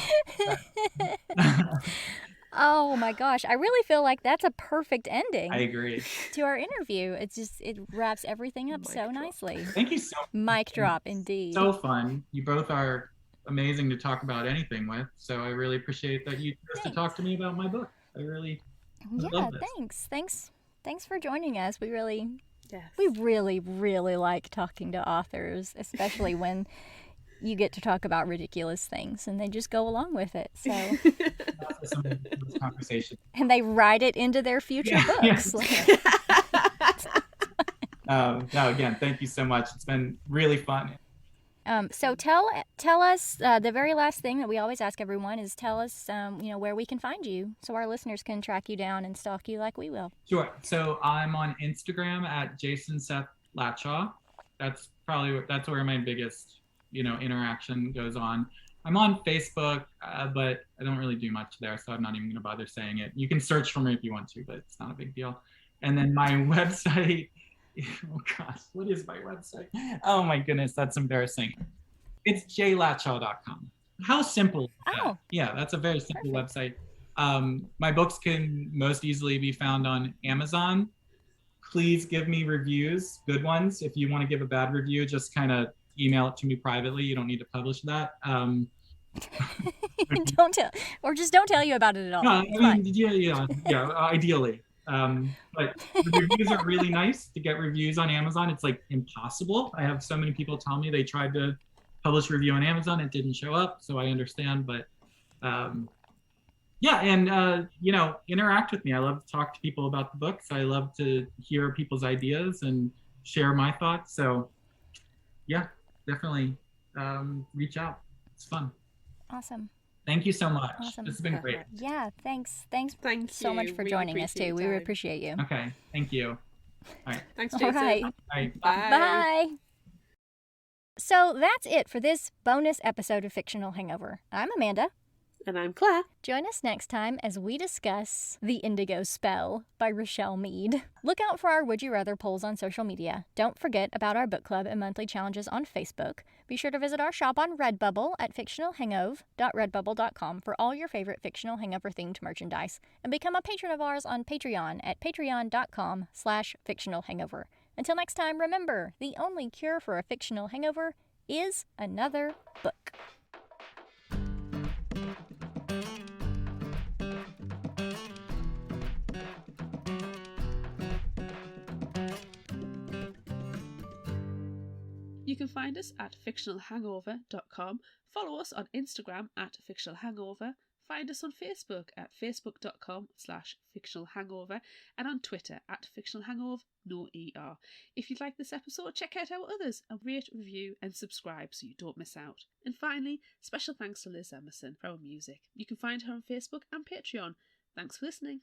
Oh my gosh. I really feel like that's a perfect ending. I agree. To our interview. It wraps everything up so nicely. Thank you so much. Mic drop, indeed. So fun. You both are amazing to talk about anything with. So I really appreciate that you chose to talk to me about my book. I really love this. Thanks for joining us. We really Yes. really like talking to authors, especially when you get to talk about ridiculous things and they just go along with it. So Some of those conversations. and they write it into their future books. No, again, thank you so much. It's been really fun. So tell us the very last thing that we always ask everyone is tell us where we can find you so our listeners can track you down and stalk you like we will. Sure. So I'm on Instagram at Jason Seth Latshaw. That's where my biggest interaction goes on. I'm on Facebook, but I don't really do much there, so I'm not even going to bother saying it. You can search for me if you want to, but it's not a big deal. And then my website. Oh gosh, what is my website? Oh my goodness, that's embarrassing. It's jlatshaw.com. How simple is that? Oh. Yeah, that's a very simple website. My books can most easily be found on Amazon. Please give me reviews, good ones. If you want to give a bad review, just kind of email it to me privately. You don't need to publish that. Don't tell you about it at all. No, It's I fine. mean, yeah, ideally. But the reviews are really nice. To get reviews on Amazon, it's like impossible. I have so many people tell me they tried to publish a review on Amazon, it didn't show up, so I understand, but Yeah, and interact with me. I love to talk to people about the books. I love to hear people's ideas and share my thoughts. So yeah, definitely reach out. It's fun. Awesome. Thank you so much. Awesome. This has been great. Perfect. Yeah, thanks Thank so much you. for Really joining us appreciate too. your We time. appreciate you. Okay, thank you. All right. Thanks, All Jason. right. All right. Bye. Bye. So that's it for this bonus episode of Fictional Hangover. I'm Amanda. And I'm Claire. Join us next time as we discuss The Indigo Spell by Rochelle Mead. Look out for our Would You Rather polls on social media. Don't forget about our book club and monthly challenges on Facebook. Be sure to visit our shop on Redbubble at fictionalhangover.redbubble.com for all your favorite Fictional Hangover themed merchandise. And become a patron of ours on Patreon at patreon.com/fictionalhangover. Until next time, remember, the only cure for a fictional hangover is another book. You can find us at fictionalhangover.com, follow us on Instagram at fictionalhangover, find us on Facebook at facebook.com/fictionalhangover, and on Twitter at fictionalhangover, no ER. If you like this episode, check out our others and rate, review, and subscribe so you don't miss out. And finally, special thanks to Liz Emerson for our music. You can find her on Facebook and Patreon. Thanks for listening.